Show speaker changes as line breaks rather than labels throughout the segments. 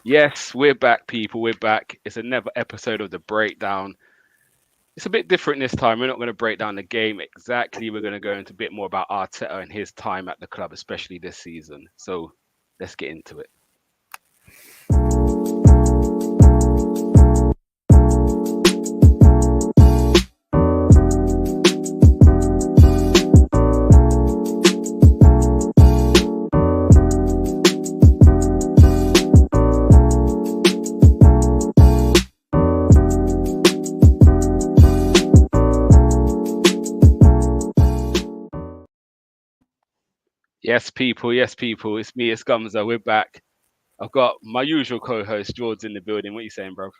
Yes, we're back, people. We're back. It's another episode of The Breakdown. It's a bit different this time. We're not going to break down the game exactly. We're going to go into a bit more about Arteta and his time at the club, especially this season. So let's get into it. Yes, people. Yes, people. It's me. It's Gumsa. We're back. I've got my usual co-host George in the building. What are you saying, bro?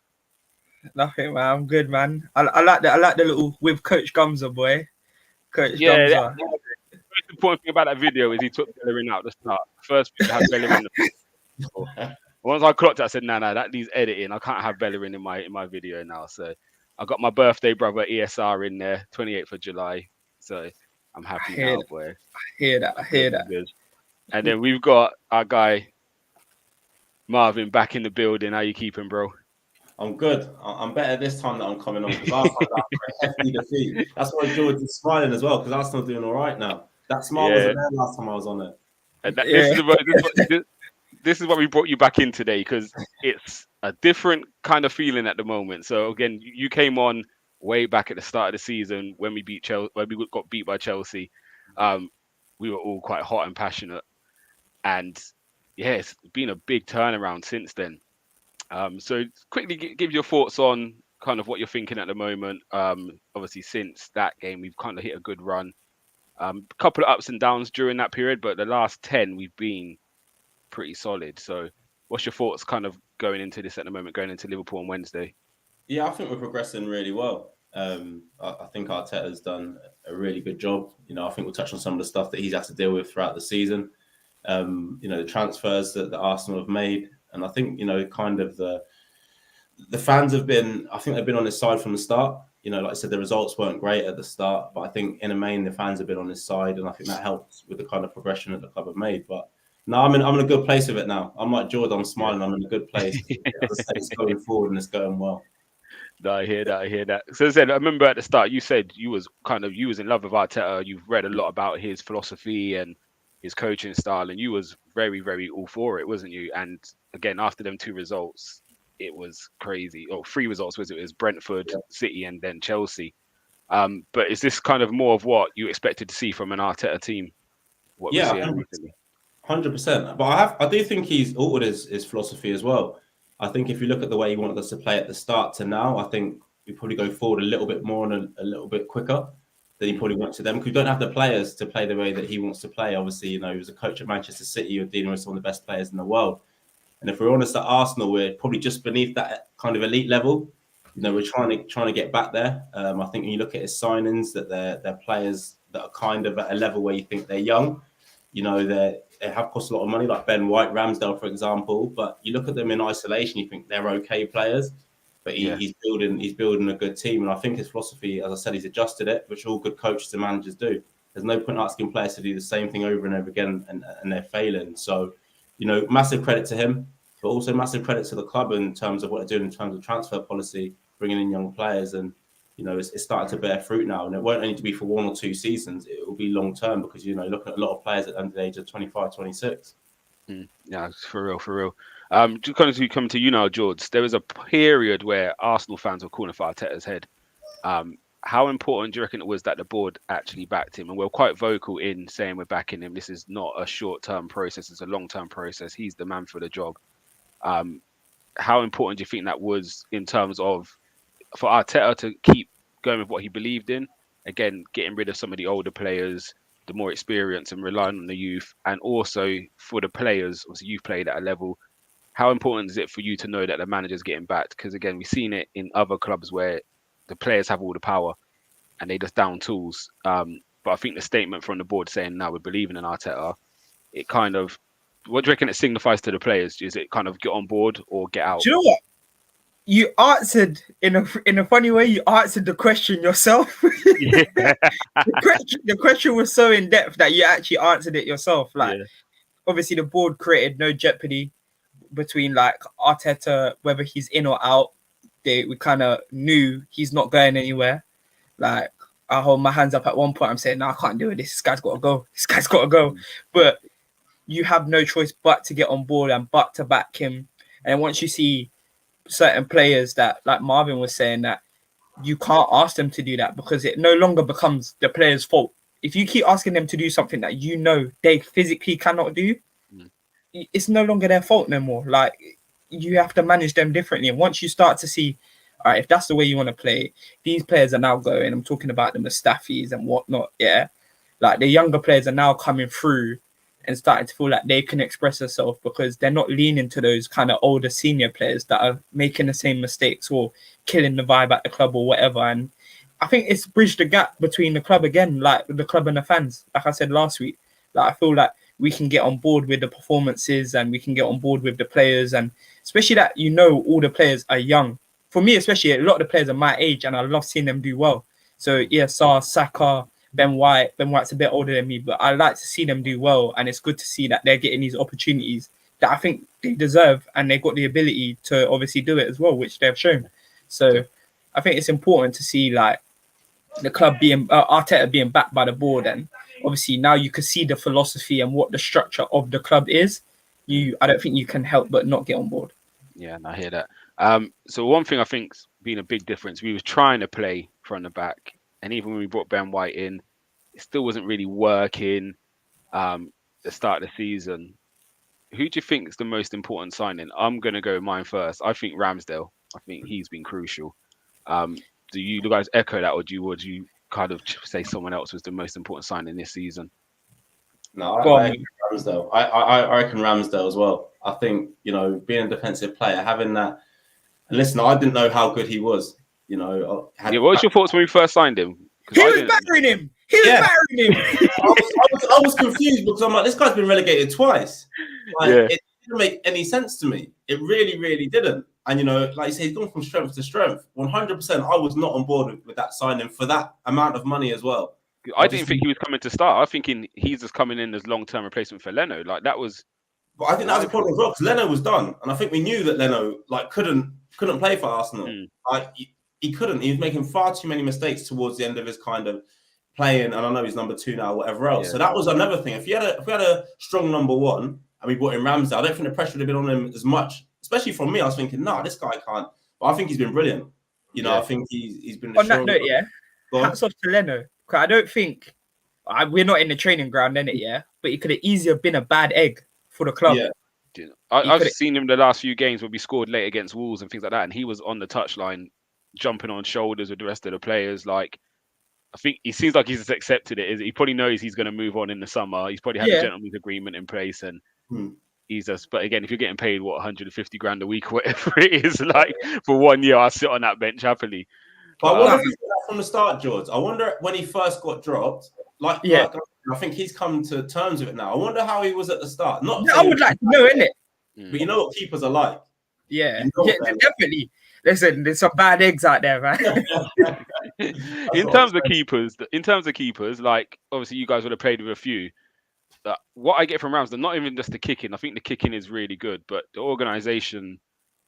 Nothing, man. I'm good, man. I like that. I like the little with Coach Gumsa, boy. Coach
Yeah.
Gumsa.
The most important thing about that video is he took Bellerin out at the start. First thing had Bellerin. Once I clocked it, I said, "No, that needs editing. I can't have Bellerin in my video now." So I got my birthday brother ESR in there, 28th of July. So I'm happy now, boy.
I hear that.
Good. And then we've got our guy Marvin back in the building. How you keeping, bro?
I'm good. I'm better this time that I'm coming on because last time that hefty defeat. That's why George is smiling as well because Arsenal doing all right now. That smile wasn't there last time I was on it.
And this is what we brought you back in today because it's a different kind of feeling at the moment. So again, you came on way back at the start of the season when we beat Chelsea, when we got beat by Chelsea. We were all quite hot and passionate, and yeah, it's been a big turnaround since then. So quickly give your thoughts on kind of what you're thinking at the moment. Obviously, since that game, we've kind of hit a good run. A couple of ups and downs during that period, but the last 10 we've been pretty solid. So what's your thoughts kind of going into this at the moment, going into Liverpool on Wednesday?
Yeah, I think we're progressing really well. I think Arteta's done a really good job. I think we'll touch on some of the stuff that he's had to deal with throughout the season. The transfers that Arsenal have made. And I think, kind of the fans have been, I think they've been on his side from the start. Like I said, the results weren't great at the start, but I think in the main, the fans have been on his side. And I think that helps with the kind of progression that the club have made. But no, I'm in a good place with it now. I'm like Jordan, I'm smiling. I'm in a good place. It's going forward and it's going well.
No, I hear that. So I remember at the start, you said you was in love with Arteta. You've read a lot about his philosophy and his coaching style, and you was very, very all for it, wasn't you? And again, after them 2 results, it was crazy. Or 3 results, was it? It was Brentford, City, and then Chelsea. But is this kind of more of what you expected to see from an Arteta team? What we're seeing recently?
100%. But I do think he's altered his philosophy as well. I think if you look at the way he wanted us to play at the start to now, I think we probably go forward a little bit more and a little bit quicker than he probably went to them because we don't have the players to play the way that he wants to play. Obviously, he was a coach at Manchester City. You're dealing with some of the best players in the world. And if we're honest, at Arsenal, we're probably just beneath that kind of elite level. We're trying to get back there. I think when you look at his signings, that they're players that are kind of at a level where you think they're young. They have cost a lot of money, like Ben White, Ramsdale, for example. But you look at them in isolation, you think they're okay players. But he's building a good team, and I think his philosophy, as I said, he's adjusted it, which all good coaches and managers do. There's no point asking players to do the same thing over and over again, and they're failing. So, massive credit to him, but also massive credit to the club in terms of what they're doing in terms of transfer policy, bringing in young players, and it's starting to bear fruit now. And it won't only be for 1 or 2 seasons; it will be long term because looking at a lot of players at under the age of 25, 26.
Yeah, for real. Just kind of coming to you now, George. There was a period where Arsenal fans were calling for Arteta's head. How important do you reckon it was that the board actually backed him? And we're quite vocal in saying we're backing him. This is not a short-term process; it's a long-term process. He's the man for the job. How important do you think that was in terms of for Arteta to keep going with what he believed in? Again, getting rid of some of the older players, the more experience, and relying on the youth, and also for the players, obviously you've played at a level. How important is it for you to know that the manager's getting backed? Because again, we've seen it in other clubs where the players have all the power and they just down tools. But I think the statement from the board saying, "No, we're believing in Arteta," it kind of, what do you reckon it signifies to the players? Is it kind of get on board or get out?
Do you know what? You answered in a funny way. You answered the question yourself. The question was so in depth that you actually answered it yourself. Obviously, the board created no jeopardy. between like Arteta, whether he's in or out. We kind of knew he's not going anywhere. Like, I hold my hands up at one point. I'm saying, no, I can't do it. This guy's got to go. This guy's got to go. But you have no choice but to get on board and but to back him. And once you see certain players that, like Marvin was saying, that you can't ask them to do that because it no longer becomes the player's fault. If you keep asking them to do something that you know they physically cannot do, it's no longer their fault no more. Like, you have to manage them differently. And once you start to see, all right, if that's the way you want to play, these players are now going. I'm talking about the Mustafis and whatnot. Yeah, like the younger players are now coming through and starting to feel like they can express themselves because they're not leaning to those kind of older senior players that are making the same mistakes or killing the vibe at the club or whatever. And I think it's bridged the gap between the club again, like the club and the fans. Like I said last week, like I feel like we can get on board with the performances and we can get on board with the players, and especially that, you know, all the players are young. For me, especially, a lot of the players are my age and I love seeing them do well. So yeah, Saka, Ben White. Ben White's a bit older than me, but I like to see them do well, and it's good to see that they're getting these opportunities that I think they deserve, and they've got the ability to obviously do it as well, which they've shown. So I think it's important to see like the club being Arteta being backed by the board, and obviously now you can see the philosophy and what the structure of the club is. I don't think you can help but not get on board.
Yeah, and I hear that. So one thing I think's been a big difference, we was trying to play from the back, and even when we brought Ben White in, it still wasn't really working. The start of the season, who do you think is the most important signing? I'm gonna go with mine first. I think Ramsdale. I think he's been crucial. Do you guys echo that, or would you kind of say someone else was the most important signing this season?
No, I reckon Ramsdale. I reckon Ramsdale as well. I think, you know, being a defensive player, having that. And listen, I didn't know how good he was. You know,
what was your thoughts when we first signed him?
He was battering him.
I was confused because I'm like, this guy's been relegated twice. Like, it didn't make any sense to me. It really, really didn't. And, you know, like you say, he's gone from strength to strength. 100%, I was not on board with that signing for that amount of money as well.
I didn't think he was coming to start. I was thinking he's just coming in as long-term replacement for Leno. Like, that was...
But I think that was a problem as well, because Leno was done. And I think we knew that Leno, like, couldn't play for Arsenal. Like, he couldn't. He was making far too many mistakes towards the end of his kind of playing. And I know he's number 2 now, whatever else. So that was another thing. If we had a strong number 1 and we brought in Ramsdale, I don't think the pressure would have been on him as much. Especially from me, I was thinking, this guy can't. But I think he's been brilliant. You know, I think he's been...
On that note, hats off to Leno. Because I don't think... we're not in the training ground, innit, but he could have easily been a bad egg for the club.
Yeah. I've seen him the last few games where we scored late against Wolves and things like that, and he was on the touchline, jumping on shoulders with the rest of the players. Like, I think he seems like he's just accepted it. He probably knows he's going to move on in the summer. He's probably had a gentleman's agreement in place, and he's just... But again, if you're getting paid, 150 grand a week, whatever it is, like, for 1 year, I'll sit on that bench happily.
But I wonder if he did that from the start, George. I wonder when he first got dropped, like I think he's come to terms with it now. I wonder how he was at the start.
I would like to know, innit?
But you know what keepers are like.
Yeah, definitely. Listen, there's some bad eggs out there, man.
in terms of keepers, like, obviously you guys would have played with a few. What I get from Ramsdale, not even just the kicking. I think the kicking is really good, but the organisation,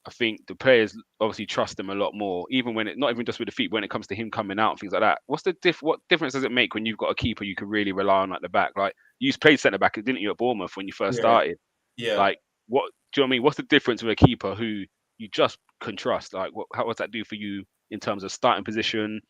I think the players obviously trust him a lot more, even when not even just with the feet, when it comes to him coming out and things like that. What difference does it make when you've got a keeper you can really rely on at the back? Like, you played centre back, didn't you, at Bournemouth when you first started? Yeah. Like, what do you know what I mean? What's the difference with a keeper who you just can trust? Like, how does that do for you in terms of starting position?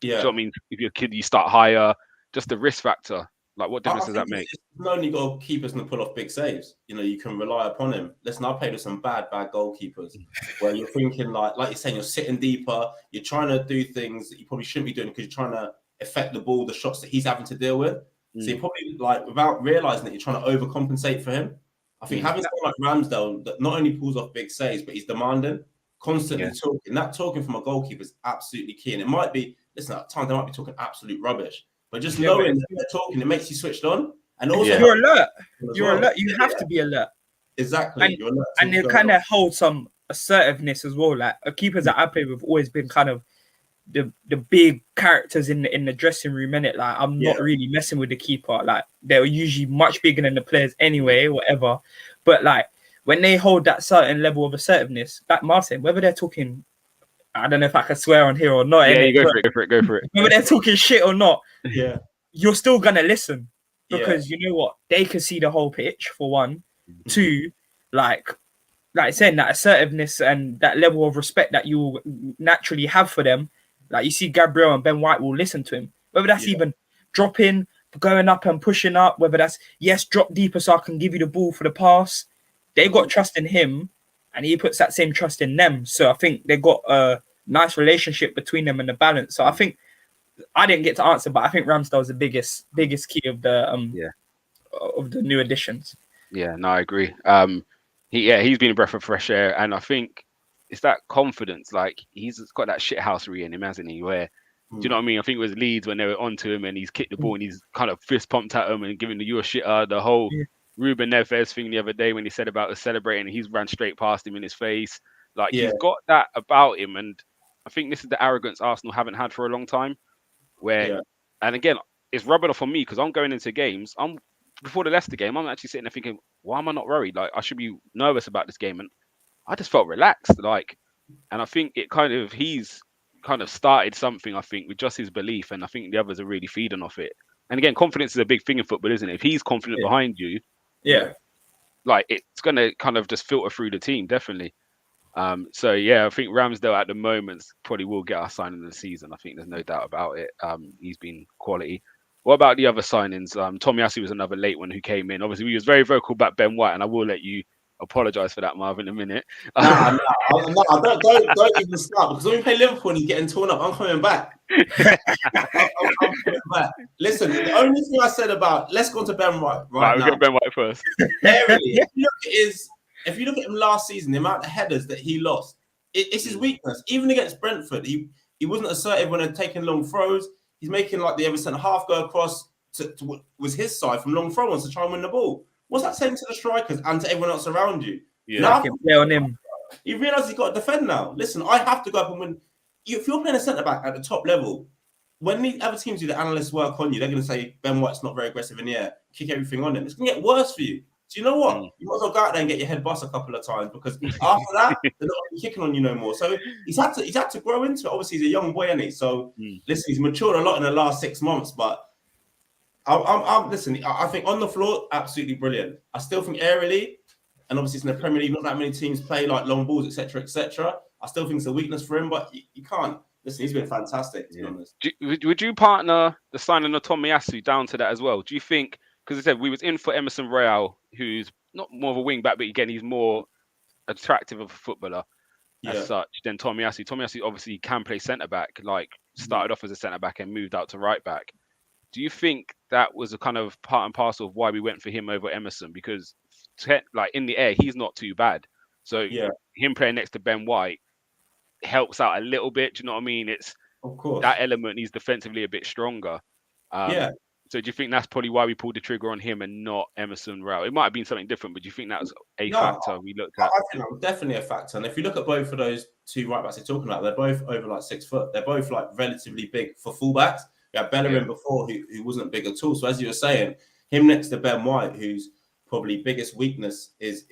Yeah. Do you know what I mean? If you're a kid, you start higher. Just the risk factor. Like, what difference does that make?
Not only got keepers to pull off big saves, you know, you can rely upon him. Listen, I played with some bad goalkeepers where you're thinking, like you're saying, you're sitting deeper, you're trying to do things that you probably shouldn't be doing because you're trying to affect the ball, the shots that he's having to deal with. So you're probably, like, without realizing that you're trying to overcompensate for him. I think having someone like Ramsdale that not only pulls off big saves, but he's demanding, constantly talking. That talking from a goalkeeper is absolutely key. And it might be, listen, at times they might be talking absolute rubbish. But just knowing that they're talking, it makes you switched on. And also,
you're alert. You're alert. You have to be alert.
Exactly.
And, you're alert and it kind of holds some assertiveness as well. Like, keepers that I play with have always been kind of the big characters in the dressing room, innit? Like, I'm not really messing with the keeper. Like, they're usually much bigger than the players anyway, whatever. But like, when they hold that certain level of assertiveness, like Martin, whether they're talking, I don't know if I can swear on here or not.
Yeah,
innit?
you go for it.
Whether they're talking shit or not,
Yeah.
you're still gonna listen
Yeah.
because you know what? They can see the whole pitch for one. Two, like saying that assertiveness and that level of respect that you will naturally have for them. Like you see Gabriel and Ben White will listen to him. Whether that's even dropping, going up and pushing up, whether that's drop deeper so I can give you the ball for the pass. They got trust in him and he puts that same trust in them. So I think they got a nice relationship between them and the balance. So I think I didn't get to answer, but I think Ramsdale is the biggest key of the new additions.
Yeah, no, I agree. He's been a breath of fresh air, and I think it's that confidence. Like he's got that shithousery in him, hasn't he? Where do you know what I mean? I think it was Leeds when they were onto him, and he's kicked the ball and he's kind of fist pumped at him and giving the "you're shitter." The whole Ruben Neves thing the other day when he said about the celebrating, he's ran straight past him in his face. Like he's got that about him, and I think this is the arrogance Arsenal haven't had for a long time. And again, it's rubbing off on me because I'm going into games. Before the Leicester game, I'm actually sitting there thinking, why am I not worried? Like I should be nervous about this game, and I just felt relaxed. And I think he's kind of started something. I think with just his belief, and I think the others are really feeding off it. And again, confidence is a big thing in football, isn't it? If he's confident behind you, like it's gonna kind of just filter through the team, definitely. I think Ramsdale at the moment probably will get our signing of the season. I think there's no doubt about it. He's been quality. What about the other signings? Tomiyasu was another late one who came in. Obviously, we was very vocal about Ben White, and I will let you apologise for that, Marvin, in a minute.
Don't even start because when we play Liverpool and he's getting torn up, I'm coming back. I'm coming back. Listen, the only thing I said about let's go to Ben White right now.
We'll get Ben White first.
If you look at him last season, the amount of headers that he lost, it's his weakness. Even against Brentford, he wasn't assertive when they're taking long throws. He's making like the other centre half go across to was his side from long throw ons to try and win the ball. What's that saying to the strikers and to everyone else around you?
Yeah, now, play on him.
You realise he's got to defend now. Listen, I have to go up and win. If you're playing a centre back at the top level, when the other teams do the analysts work on you, they're going to say Ben White's not very aggressive in the air, kick everything on him. It's going to get worse for you. Do you know what? You might as well go out there and get your head bust a couple of times because after that, they're not going to be kicking on you no more. So he's had to grow into it. Obviously, he's a young boy, isn't he? So listen, he's matured a lot in the last 6 months. But listen. I think on the floor, absolutely brilliant. I still think aerially, and obviously it's in the Premier League, not that many teams play like long balls, etc., etc. I still think it's a weakness for him, but you can't. Listen, he's been fantastic, to be honest.
Would you partner the signing of Tomiyasu down to that as well? Do you think? Because I said we was in for Emerson Royale, who's not more of a wing back, but again he's more attractive of a footballer as such than Tomiyasu. Tomiyasu obviously can play centre back, like started off as a centre back and moved out to right back. Do you think that was a kind of part and parcel of why we went for him over Emerson? Because like in the air, he's not too bad. So him playing next to Ben White helps out a little bit. Do you know what I mean? It's
of course
that element. He's defensively a bit stronger. So do you think that's probably why we pulled the trigger on him and not Emerson Rowe? It might have been something different, but do you think that was a factor we looked at?
I think that was definitely a factor. And if you look at both of those two right backs you're talking about, they're both over like 6 foot. They're both like relatively big for fullbacks. We had Bellerin before who wasn't big at all. So as you were saying, him next to Ben White, whose probably biggest weakness is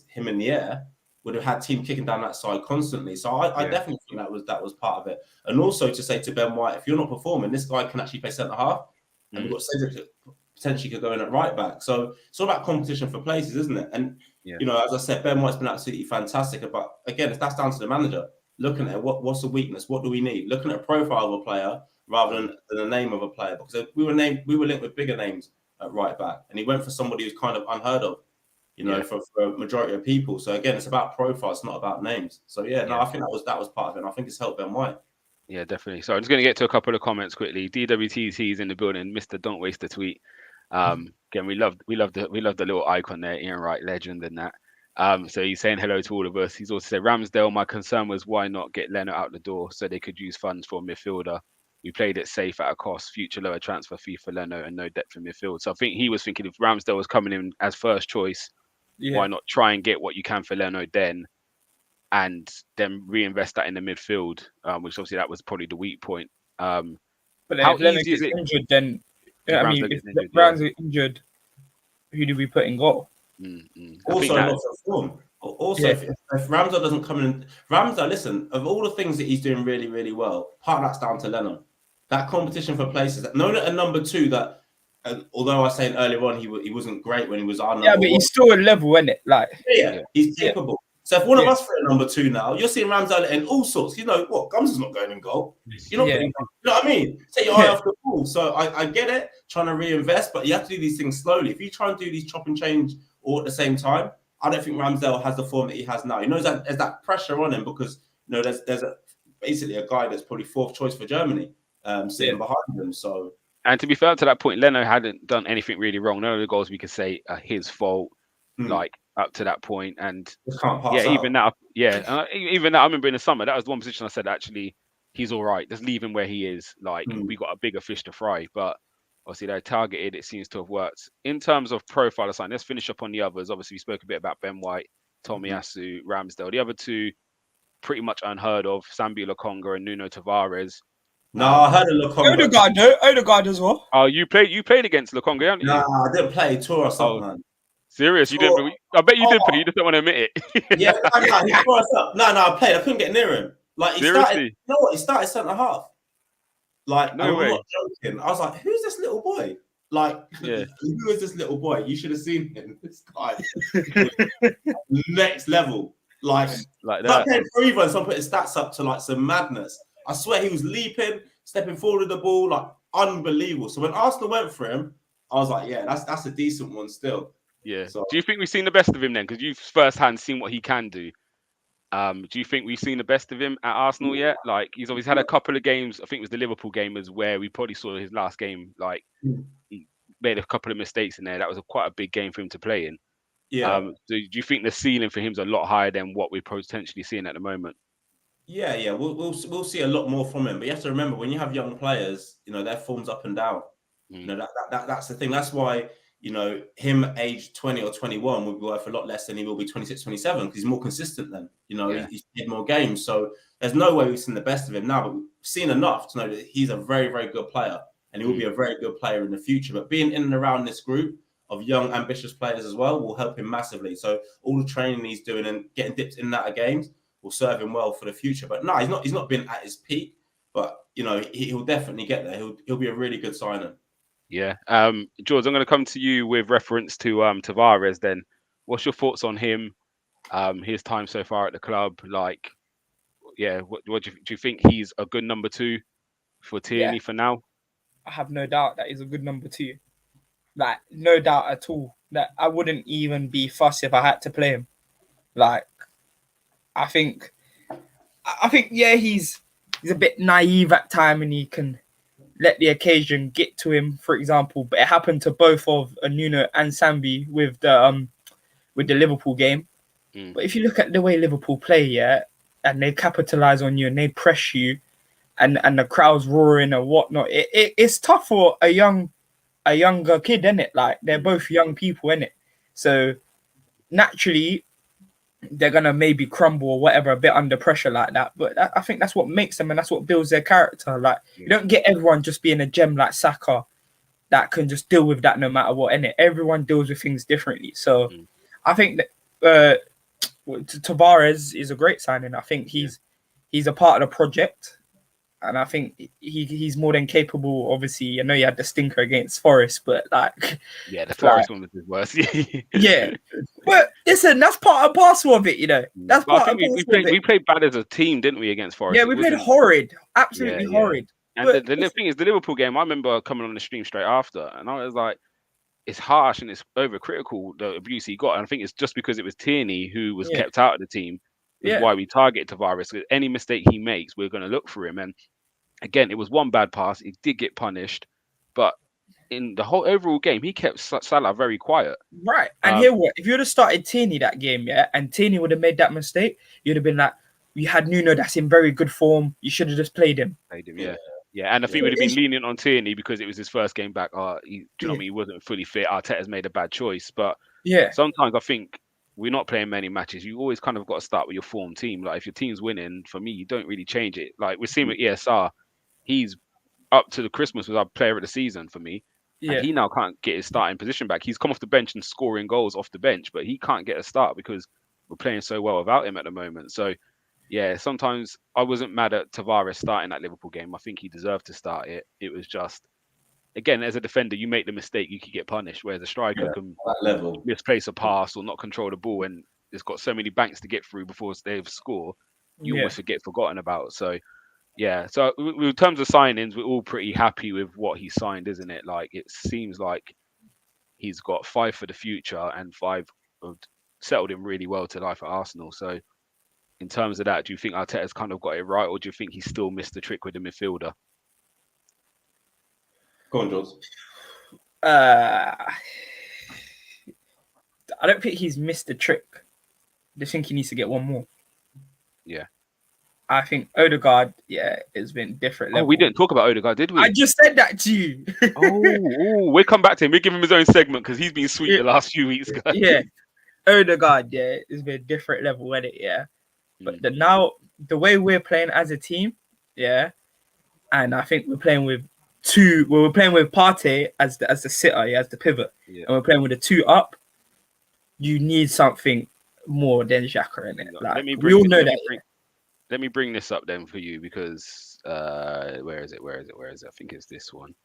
him in the air, would have had team kicking down that side constantly. So I definitely think that was part of it. And also to say to Ben White, if you're not performing, this guy can actually play centre half. And we've got Cedric that potentially could go in at right back. So it's all about competition for places, isn't it? And, you know, as I said, Ben White's been absolutely fantastic. But again, that's down to the manager. Looking at what's the weakness? What do we need? Looking at a profile of a player rather than the name of a player. Because we were linked with bigger names at right back. And he went for somebody who's kind of unheard of, you know, for a majority of people. So again, it's about profile. It's not about names. So I think that was part of it. And I think it's helped Ben White.
Yeah, definitely. So I'm just going to get to a couple of comments quickly. DWTC is in the building. Mr. Don't Waste a Tweet. Again, we love the little icon there, Ian Wright, legend and that. So he's saying hello to all of us. He's also said, Ramsdale, my concern was why not get Leno out the door so they could use funds for a midfielder. We played it safe at a cost, future lower transfer fee for Leno and no depth in midfield. So I think he was thinking if Ramsdale was coming in as first choice, why not try and get what you can for Leno then? And then reinvest that in the midfield, which obviously that was probably the weak point.
But then if Leno gets injured, then if Ramsdale is injured, who do we put in goal?
I think
Also,
that,
not for form. Also,
Yeah.
if Ramsdale doesn't come in, Ramsdale, listen, of all the things that he's doing really, really well, part of that's down to Lennon. That competition for places, knowing at a number 2 that, although I was saying earlier on he wasn't great when he was our
Yeah,
number
but
1.
he's still a level, isn't it? Like,
Yeah, he's
Yeah.
capable. So if one of
Yeah.
us for a number 2 now, you're seeing Ramsdale in all sorts. You know what? Gumsa's not going in goal. You're not
Yeah.
getting, you know what I mean? Take your eye off the ball. So I get it, trying to reinvest, but you have to do these things slowly. If you try and do these chop and change all at the same time, I don't think Ramsdale has the form that he has now. He knows that there's that pressure on him because there's basically a guy that's probably 4th choice for Germany sitting behind him. So,
and to be fair to that point, Leno hadn't done anything really wrong. None of the goals we could say are his fault, like up to that point. And
just can't pass
yeah,
out.
even that, even that. I remember in the summer, that was one position I said actually he's all right. Just leave him where he is. Like we got a bigger fish to fry, but obviously they're targeted. It seems to have worked. In terms of profile or something, let's finish up on the others. Obviously, we spoke a bit about Ben White, Tomiyasu, Ramsdale. The other 2, pretty much unheard of: Sambi Lokonga and Nuno Tavares.
No, I heard of Lokonga.
Odegaard as well.
Oh, you played against Lokonga, haven't you?
Nah, I didn't play tour us up, man.
Serious? You didn't? I bet you did play. You just don't want to admit it.
Yeah, no, he tore us up. No, I played. I couldn't get near him. Like he
Seriously?
started. You know what? He started centre half. Like
No way.
I'm not joking. I was like, "Who's this little boy?" Like,
Yeah.
who is this little boy? You should have seen him. This guy, next level. Like
that.
Playing for either, and someone put his stats up to like some madness. I swear he was leaping, stepping forward with the ball, like unbelievable. So when Arsenal went for him, I was like, yeah, that's a decent one still.
Yeah.
So,
do you think we've seen the best of him then? Because you've firsthand seen what he can do. Do you think we've seen the best of him at Arsenal yet? Like he's always had a couple of games. I think it was the Liverpool game as where we probably saw his last game. Like he made a couple of mistakes in there. That was quite a big game for him to play in.
Yeah.
So do you think the ceiling for him is a lot higher than what we're potentially seeing at the moment?
Yeah. We'll see a lot more from him. But you have to remember when you have young players, their form's up and down. That's the thing. That's why him age 20 or 21 will be worth a lot less than he will be 26, 27 because he's more consistent then. He's played more games. So there's no way we've seen the best of him now, but we've seen enough to know that he's a very, very good player and he will be a very good player in the future. But being in and around this group of young, ambitious players as well will help him massively. So all the training he's doing and getting dipped in that of games will serve him well for the future. But no, he's not been at his peak, but he'll definitely get there. He'll be a really good signing.
Yeah. George, I'm going to come to you with reference to Tavares then. What's your thoughts on him? His time so far at the club? Like, yeah, what do you think he's a good number 2 for Tierney for now?
I have no doubt that he's a good number 2. Like, no doubt at all. That I wouldn't even be fussed if I had to play him. Like, I think yeah, he's a bit naive at time and he can let the occasion get to him, for example. But it happened to both of Nuno and Sambi with the Liverpool game. But if you look at the way Liverpool play, and they capitalize on you and they press you, and the crowd's roaring and whatnot, it's tough for a younger kid, isn't it? Like they're both young people, isn't it? So naturally, they're gonna maybe crumble or whatever a bit under pressure like that. But I think that's what makes them and that's what builds their character. Like you don't get everyone just being a gem like Saka that can just deal with that no matter what, innit? Everyone deals with things differently. So I think that Tavares is a great signing. I think he's a part of the project. And I think he's more than capable. Obviously, I know you had the stinker against Forest, but the
Forest one was his worst.
Yeah, but listen, that's part and parcel of it, That's part and parcel of it.
We played bad as a team, didn't we, against Forest?
Yeah, we played horrid, absolutely horrid.
And the thing is, the Liverpool game, I remember coming on the stream straight after, and I was like, it's harsh and it's overcritical, the abuse he got. And I think it's just because it was Tierney who was kept out of the team. Is why we target Tavares. Because any mistake he makes, we're going to look for him. And again, it was one bad pass. He did get punished. But in the whole overall game, he kept Salah very quiet.
Right. And here what? If you would have started Tierney that game, and Tierney would have made that mistake, you'd have been like, we had Nuno that's in very good form. You should have just played him.
Yeah, and I think we'd have been lenient on Tierney because it was his first game back. He wasn't fully fit. Arteta's made a bad choice. But sometimes I think we're not playing many matches. You always kind of got to start with your form team. Like if your team's winning, for me, you don't really change it. Like we're seeing with ESR, he's up to the Christmas was our player of the season for me. And
Yeah.
he now can't get his starting position back. He's come off the bench and scoring goals off the bench, but he can't get a start because we're playing so well without him at the moment. So, yeah, sometimes I wasn't mad at Tavares starting that Liverpool game. I think he deserved to start it. It was just, again, as a defender, you make the mistake, you could get punished, whereas a striker can
that level.
misplace a pass or not control the ball, and it's got so many banks to get through before they score, you
Yeah.
almost get forgotten about. So, yeah, so in terms of signings, we're all pretty happy with what he signed, isn't it? Like, it seems like he's got 5 for the future, and 5 have settled him really well to life at Arsenal. So, in terms of that, do you think Arteta's kind of got it right, or do you think he still missed the trick with the midfielder?
Go on, George.
I don't think he's missed the trick. I think he needs to get one more.
Yeah.
I think Odegaard, has been different level.
Oh, we didn't talk about Odegaard, did we?
I just said that to you.
We'll come back to him. We'll give him his own segment because he's been sweet the last few weeks, guys.
Yeah. Odegaard, has been a different level at it, yeah. But now the way we're playing as a team, and I think we're playing with we're playing with Partey as the sitter, as the pivot, and we're playing with the 2 up. You need something more than Xhaka in it. Like, we all know that.
Let me bring this up then for you because where is it? I think it's this one.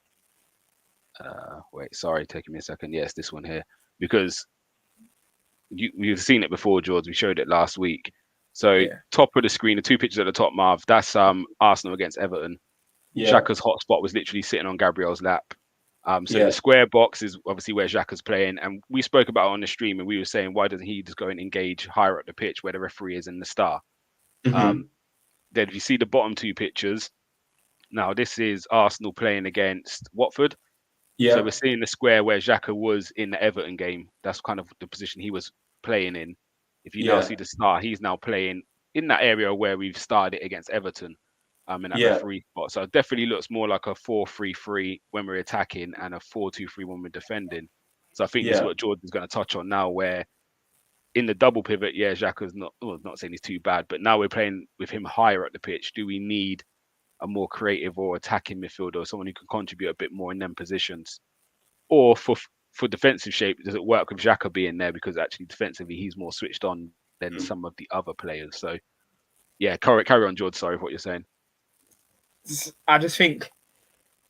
Wait, sorry, taking me a second. Yes, this one here, because you've seen it before, George. We showed it last week. So top of the screen, the 2 pictures at the top, Marv. That's Arsenal against Everton. Yeah. Xhaka's hotspot was literally sitting on Gabriel's lap. The square box is obviously where Xhaka's playing, and we spoke about it on the stream, and we were saying, why doesn't he just go and engage higher up the pitch where the referee is in the star?
Mm-hmm.
Then if you see the bottom 2 pictures, now this is Arsenal playing against Watford. Yeah. So we're seeing the square where Xhaka was in the Everton game. That's kind of the position he was playing in. If you now see the star, he's now playing in that area where we've started it against Everton. In that referee spot. So it definitely looks more like a 4-3-3 when we're attacking and a 4-2-3 when we're defending. So I think this is what Jordan's going to touch on now, where in the double pivot, Xhaka's not saying he's too bad, but now we're playing with him higher at the pitch. Do we need a more creative or attacking midfielder, or someone who can contribute a bit more in them positions? Or for defensive shape, does it work with Xhaka being there because actually defensively he's more switched on than some of the other players? So carry on, George. Sorry for what you're saying.
I just think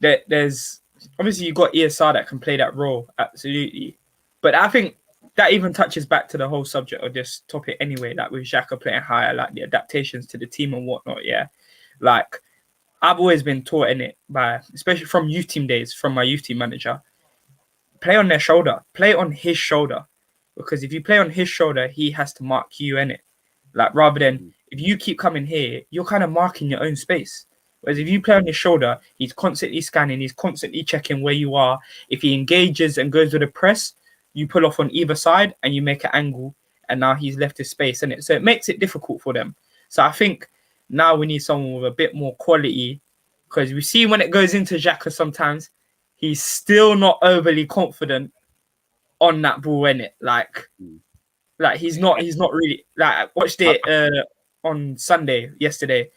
that there's obviously you've got ESR that can play that role, absolutely. But I think that even touches back to the whole subject of this topic anyway, like with Xhaka playing higher, like the adaptations to the team and whatnot, Like, I've always been taught in it by, especially from youth team days, from my youth team manager, play on their shoulder, play on his shoulder. Because if you play on his shoulder, he has to mark you in it. Like, rather than, if you keep coming here, you're kind of marking your own space. Whereas if you play on his shoulder, he's constantly scanning, he's constantly checking where you are. If he engages and goes with a press, you pull off on either side and you make an angle, and now he's left his space in it. So it makes it difficult for them. So I think now we need someone with a bit more quality, because we see when it goes into Xhaka sometimes, he's still not overly confident on that ball in it. Like he's not really, like, I watched it on Sunday yesterday.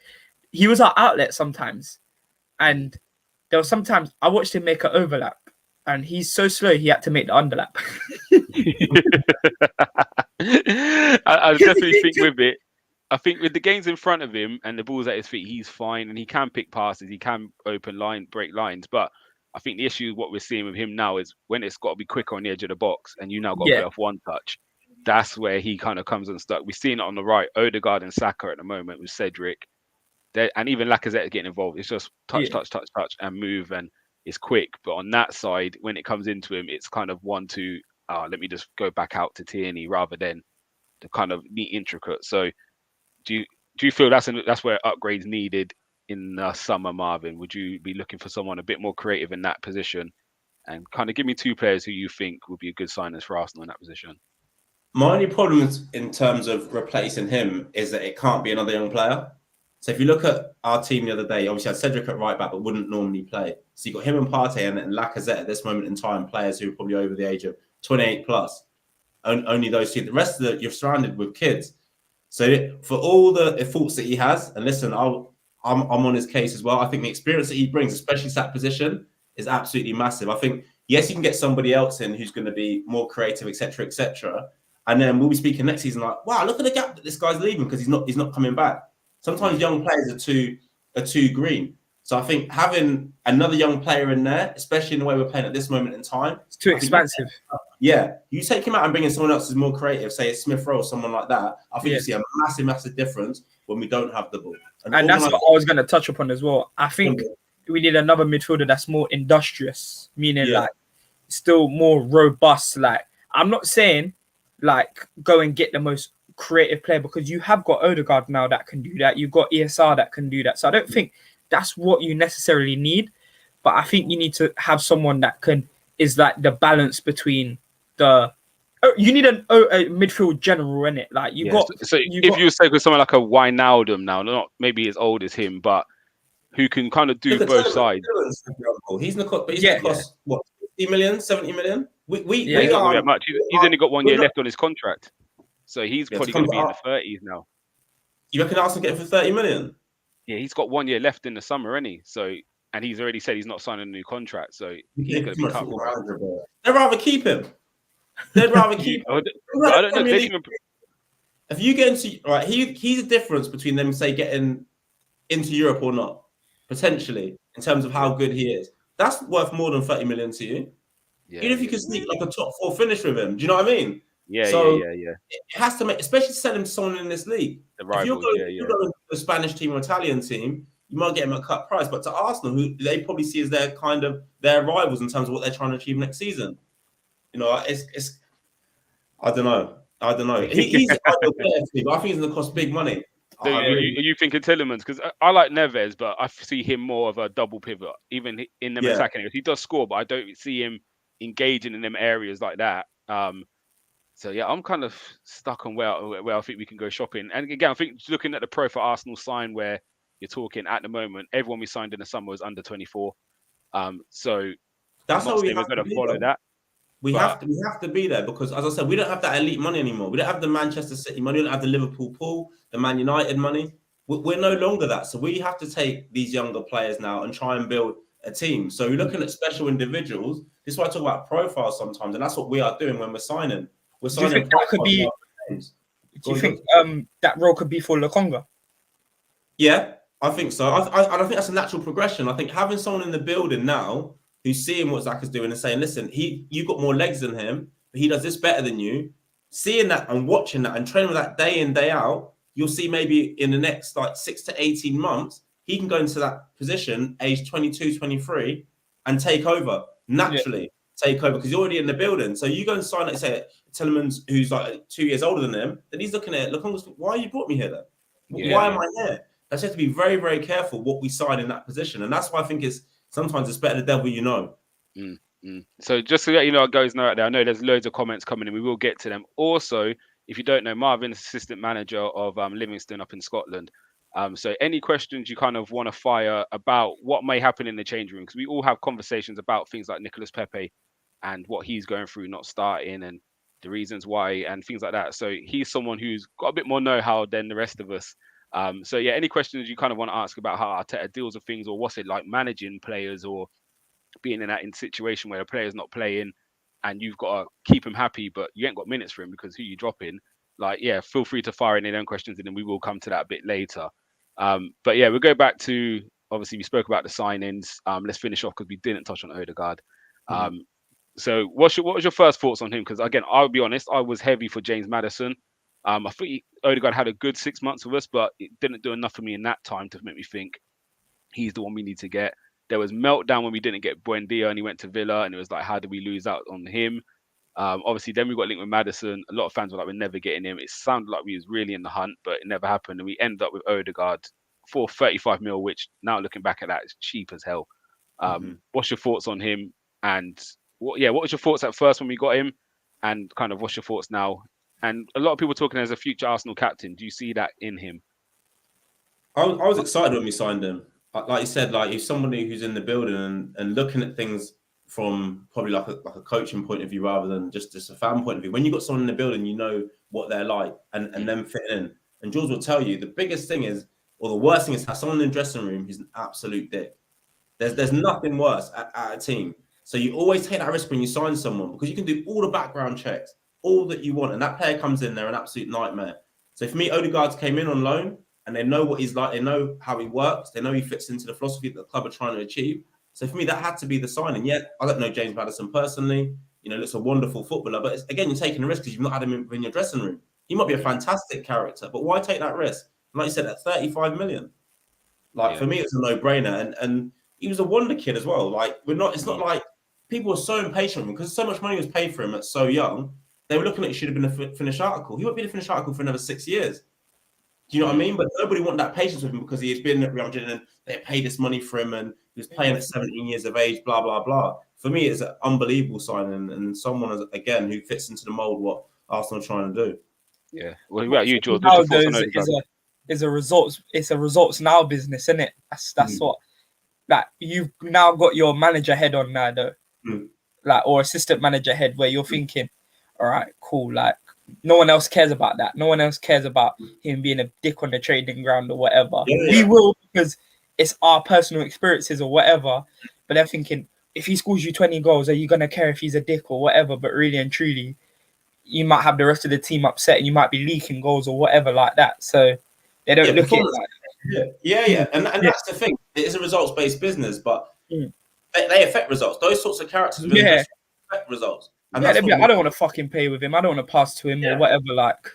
He was our outlet sometimes, and there was sometimes I watched him make an overlap, and he's so slow he had to make the underlap.
I definitely think with it. I think with the games in front of him and the balls at his feet, he's fine, and he can pick passes, he can break lines. But I think the issue, what we're seeing with him now, is when it's got to be quicker on the edge of the box, and you now got to play off one touch. That's where he kind of comes unstuck. We've seen it on the right, Odegaard and Saka at the moment with Cedric. And even Lacazette getting involved. It's just touch, and move, and it's quick. But on that side, when it comes into him, it's kind of 1-2. Let me just go back out to Tierney rather than the kind of neat intricate. So, do you feel that's where upgrades needed in the summer, Marvin? Would you be looking for someone a bit more creative in that position? And kind of give me 2 players who you think would be a good signers for Arsenal in that position.
My only problem in terms of replacing him is that it can't be another young player. So if you look at our team the other day, obviously had Cedric at right back, but wouldn't normally play. So you got him and Partey and Lacazette at this moment in time, players who are probably over the age of 28 plus. Only those 2. The rest of you're surrounded with kids. So for all the faults that he has, and listen, I'm on his case as well. I think the experience that he brings, especially to that position, is absolutely massive. I think Yes, you can get somebody else in who's going to be more creative, etc., etc. And then we'll be speaking next season like, wow, look at the gap that this guy's leaving because he's not coming back. Sometimes young players are too green. So I think having another young player in there, especially in the way we're playing at this moment in time,
It's too expensive.
You take him out and bring in someone else who's more creative, say it's Smith Rowe, someone like that. I think you see a massive difference when we don't have the ball.
And that's what I was going to touch upon as well. I think we need another midfielder that's more industrious, meaning like still more robust. Like, I'm not saying like go and get the most creative player because you have got Odegaard now that can do that. You've got ESR that can do that. So I don't think that's what you necessarily need. But I think you need to have someone that is like the balance between you need a midfield general in it. Like you
you say with someone like a Wijnaldum now, not maybe as old as him, but who can kind of do both sides.
He's going to cost what, 50 million, 70 million?
He's not going to get much. He's only got 1 year left on his contract, so he's probably going to be in the 30s now.
You reckon Arsenal get him for 30 million?
Yeah, he's got 1 year left in the summer, isn't he? So, and he's already said he's not signing a new contract, so he's going to be cut.
They'd rather keep him. They'd rather keep him.
I don't know.
If you get into he's a difference between them, say, getting into Europe or not, potentially, in terms of how good he is. That's worth more than 30 million to you. Yeah, even if you can sneak like a top 4 finish with him. Do you know what I mean?
Yeah.
It has to make, especially to sell him to someone in this league. If you're going to a Spanish team or Italian team, you might get him at a cut price. But to Arsenal, who they probably see as their rivals in terms of what they're trying to achieve next season. You know, it's I don't know. He's a player to me, but I think he's going to cost big money.
So are you thinking Tielemans? Because I like Neves, but I see him more of a double pivot, even in them attacking areas. He does score, but I don't see him engaging in them areas like that. So yeah, I'm kind of stuck on where I think we can go shopping. And again, I think looking at the pro for Arsenal sign, where you're talking at the moment, everyone we signed in the summer was under 24. So
that's how we're
going to follow that.
We have to be there because, as I said, we don't have that elite money anymore. We don't have the Manchester City money. We don't have the Liverpool pool, the Man United money. We're no longer that. So we have to take these younger players now and try and build a team. So you're looking at special individuals. This is why I talk about profiles sometimes, and that's what we are doing when we're signing. We're signing.
Do you think that could be? Do you think that role could be for Lokonga?
Yeah, I think so. I think that's a natural progression. I think having someone in the building now who's seeing what Zach is doing and saying, listen, you've got more legs than him, but he does this better than you. Seeing that and watching that and training with that day in, day out, you'll see maybe in the next 6 to 18 months, he can go into that position, age 22, 23, and take over, naturally take over, because you're already in the building. So you go and sign, say, Tielemans, who's 2 years older than him, then he's looking at it, look, why you brought me here then? Why am I here? That's just to be very, very careful what we sign in that position. And that's why I think sometimes it's better the devil you know.
So just to let you know, guys know out there, I know there's loads of comments coming in. We will get to them. Also, if you don't know, Marvin's assistant manager of Livingston up in Scotland. So any questions you kind of want to fire about what may happen in the change room, because we all have conversations about things like Nicolas Pepe and what he's going through, not starting, and the reasons why and things like that. So he's someone who's got a bit more know-how than the rest of us. So yeah, any questions you kind of want to ask about how Arteta deals with things, or what's it like managing players, or being in that situation where a player's not playing and you've got to keep him happy, but you ain't got minutes for him because who you dropping? Feel free to fire in your own questions, and then we will come to that a bit later. But yeah, we'll go back to, obviously we spoke about the signings. Let's finish off because we didn't touch on Odegaard. So what was your first thoughts on him? Because again, I'll be honest, I was heavy for James Maddison. I think Odegaard had a good 6 months with us, but it didn't do enough for me in that time to make me think he's the one we need to get. There was meltdown when we didn't get Buendia and he went to Villa, and it was like, how did we lose out on him? Obviously, then we got linked with Maddison. A lot of fans were like, we're never getting him. It sounded like we was really in the hunt, but it never happened. And we ended up with Odegaard for 35 mil, which now looking back at that is cheap as hell. What's your thoughts on him? And what was your thoughts at first when we got him? And kind of what's your thoughts now? And a lot of people talking as a future Arsenal captain. Do you see that in him?
I was excited when we signed him. Like you said, he's somebody who's in the building and looking at things from probably like a coaching point of view rather than just a fan point of view. When you got someone in the building, you know what they're like and them fitting in. And George will tell you the biggest thing is, or the worst thing is, have someone in the dressing room who's an absolute dick. There's nothing worse at a team. So you always take that risk when you sign someone because you can do all the background checks, all that you want, and that player comes in, they're an absolute nightmare. So for me, Odegaard's came in on loan, and they know what he's like, they know how he works, they know he fits into the philosophy that the club are trying to achieve. So for me, that had to be the signing. Yet I don't know James Maddison personally. You know, looks a wonderful footballer, but again, you're taking a risk because you've not had him in your dressing room. He might be a fantastic character, but why take that risk? And like you said, at 35 million, like for me, it's a no-brainer. And he was a wonder kid as well. Like it's not like people were so impatient with him because so much money was paid for him at so young. They were looking at it should have been a finished article. He won't be the finished article for another 6 years. Do you know what I mean? But nobody wanted that patience with him because he has been at Real Madrid and they paid this money for him and he was playing at 17 years of age, blah, blah, blah. For me, it's an unbelievable signing and someone, again, who fits into the mold what Arsenal are trying to do.
Yeah. Well, about you, George?
It's a results now business, isn't it? That's what, like, you've now got your manager head on now, though. Like, or assistant manager head where you're thinking, all right, cool, like, no one else cares about that. No one else cares about him being a dick on the training ground or whatever. We will because it's our personal experiences or whatever. But they're thinking, if he scores you 20 goals, are you going to care if he's a dick or whatever? But really and truly, you might have the rest of the team upset and you might be leaking goals or whatever like that. So they don't look at it like
that. And that's the thing. It is a results-based business, but they affect results. Those sorts of characters affect results. And
I don't want to fucking play with him. I don't want to pass to him or whatever. Like,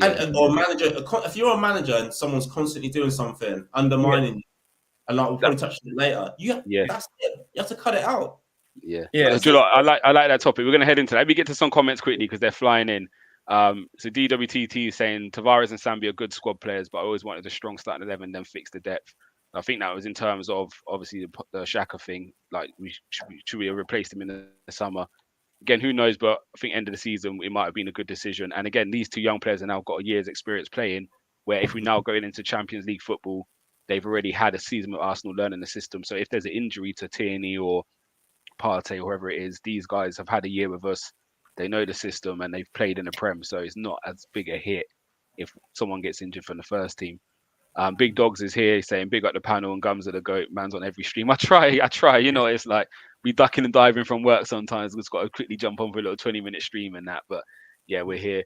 or a manager. If you're a manager and someone's constantly doing something, undermining you, and like we'll probably touch on it later, that's it. You have to cut it out.
Yeah. I like that topic. We're gonna head into that. Let me get to some comments quickly because they're flying in. So DWTT is saying Tavares and Sambi are good squad players, but I always wanted a strong starting 11, then fix the depth. I think that was in terms of obviously the Xhaka thing. Like, should we have replaced him in the summer? Again, who knows? But I think end of the season, it might have been a good decision. And again, these two young players have now got a year's experience playing, where if we now going into Champions League football, they've already had a season with Arsenal learning the system. So if there's an injury to Tierney or Partey or whoever it is, these guys have had a year with us. They know the system and they've played in the Prem. So it's not as big a hit if someone gets injured from the first team. Big Dogs is here saying big up the panel and Gumsa the GOAT. Man's on every stream. I try. You know, it's like we ducking and diving from work sometimes. We've just got to quickly jump on for a little 20-minute stream and that. But yeah, we're here.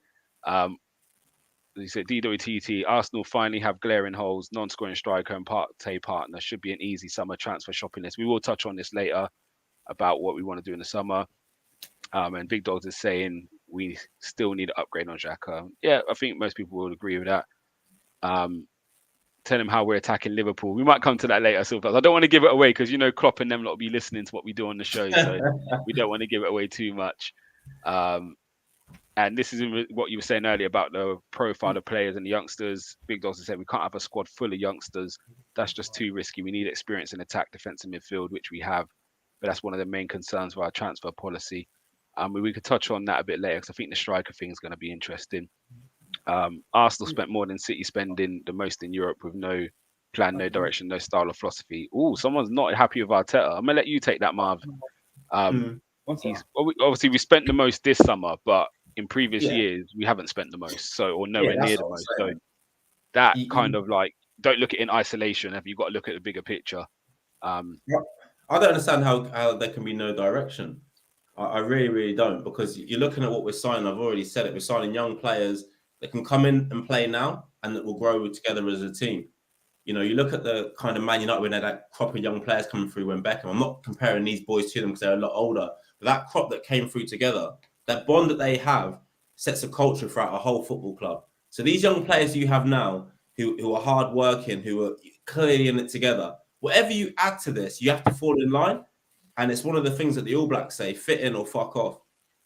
You said DWTT, Arsenal finally have glaring holes, non-scoring striker and Partey partner. Should be an easy summer transfer shopping list. We will touch on this later about what we want to do in the summer. And Big Dogs is saying we still need to upgrade on Xhaka. Yeah, I think most people will agree with that. Tell him how we're attacking Liverpool. We might come to that later, Silver. I don't want to give it away because, you know, Klopp and them lot will be listening to what we do on the show. So we don't want to give it away too much. And this is what you were saying earlier about the profile of players and the youngsters. Big Dogs said we can't have a squad full of youngsters. That's just too risky. We need experience in attack, defense, and midfield, which we have. But that's one of the main concerns for our transfer policy. We could touch on that a bit later because I think the striker thing is going to be interesting. Arsenal spent more than City spending the most in Europe with no plan, no direction, no style or philosophy. Oh, someone's not happy with Arteta. I'm going to let you take that, Marv. Obviously, we spent the most this summer, but in previous years, we haven't spent the most, or nowhere near the most. So that kind of like, don't look at it in isolation. Have you got to look at the bigger picture?
I don't understand how there can be no direction. I really, really don't, because you're looking at what we're signing. I've already said it. We're signing young players that can come in and play now and that will grow together as a team. You know, you look at the kind of Man United when they had that crop of young players coming through when Beckham. I'm not comparing these boys to them because they're a lot older, but that crop that came through together, that bond that they have sets a culture throughout a whole football club. So these young players you have now who are hard working, who are clearly in it together, whatever you add to this, you have to fall in line. And it's one of the things that the All Blacks say, fit in or fuck off.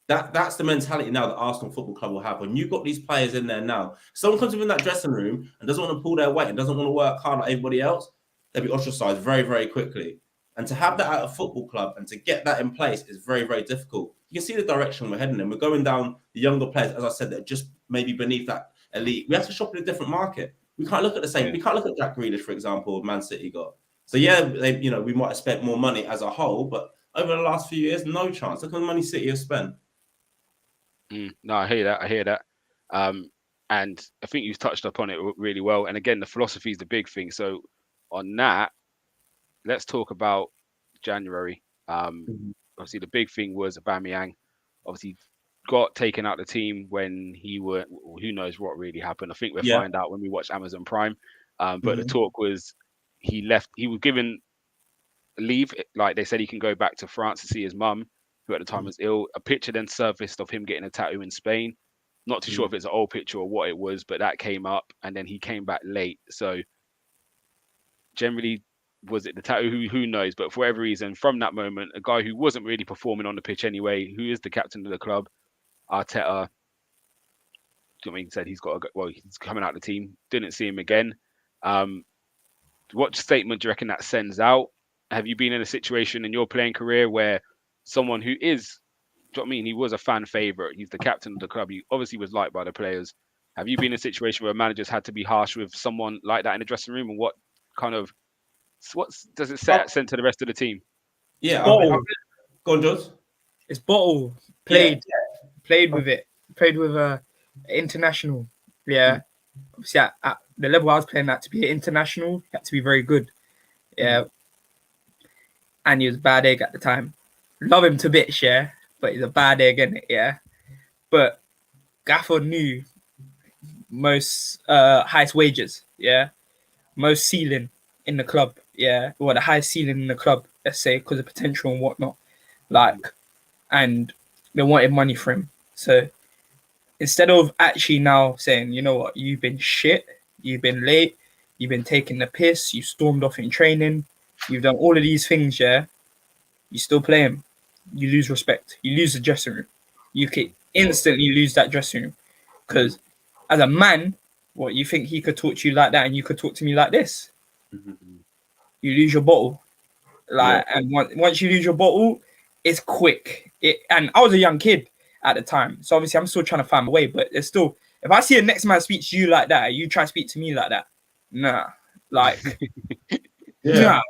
That's the mentality now that Arsenal Football Club will have. When you've got these players in there now, someone comes within that dressing room and doesn't want to pull their weight and doesn't want to work hard like everybody else, they'll be ostracized very, very quickly. And to have that at a football club and to get that in place is very, very difficult. You can see the direction we're heading in. We're going down the younger players, as I said, that are just maybe beneath that elite. We have to shop in a different market. We can't look at the same. We can't look at Jack Grealish, for example, Man City got. So yeah, we might have spent more money as a whole, but over the last few years, no chance. Look at the money City have spent.
No, I hear that. And I think you've touched upon it really well. And again, the philosophy is the big thing. So on that, let's talk about January. obviously the big thing was Aubameyang. Obviously, got taken out of the team when who knows what really happened. I think we'll find out when we watch Amazon Prime. But the talk was he left. He was given leave. Like they said, he can go back to France to see his mum, who at the time was ill. A picture then surfaced of him getting a tattoo in Spain. Not too sure if it's an old picture or what it was, but that came up, and then he came back late. So generally, was it the tattoo? Who knows? But for whatever reason, from that moment, a guy who wasn't really performing on the pitch anyway, who is the captain of the club, Arteta, said he's coming out of the team. Didn't see him again. What statement do you reckon that sends out? Have you been in a situation in your playing career where someone who is, do you know what I mean? He was a fan favourite. He's the captain of the club. He obviously was liked by the players. Have you been in a situation where managers had to be harsh with someone like that in the dressing room? And what does it send to the rest of the team?
Yeah, go on, George.
It's bottle played with it. Played with international. Yeah. Obviously, at the level I was playing at, to be an international, you had to be very good. Yeah. And he was a bad egg at the time. Love him to bits, yeah, but he's a bad egg, isn't it? Yeah. But Gaffer knew most highest wages, yeah, most ceiling in the club, yeah, or the highest ceiling in the club, let's say, because of potential and whatnot, and they wanted money for him. So instead of actually now saying, you know what, you've been shit, you've been late, you've been taking the piss, you stormed off in training, you've done all of these things, yeah, you still play him, you lose respect, you lose the dressing room, you can instantly lose that dressing room, because as a man, what, you think he could talk to you like that and you could talk to me like this? You lose your bottle, and once you lose your bottle, it's quick. And I was a young kid at the time, so obviously I'm still trying to find my way. But it's still, if I see a next man speak to you like that, you try to speak to me like that, nah, nah.
The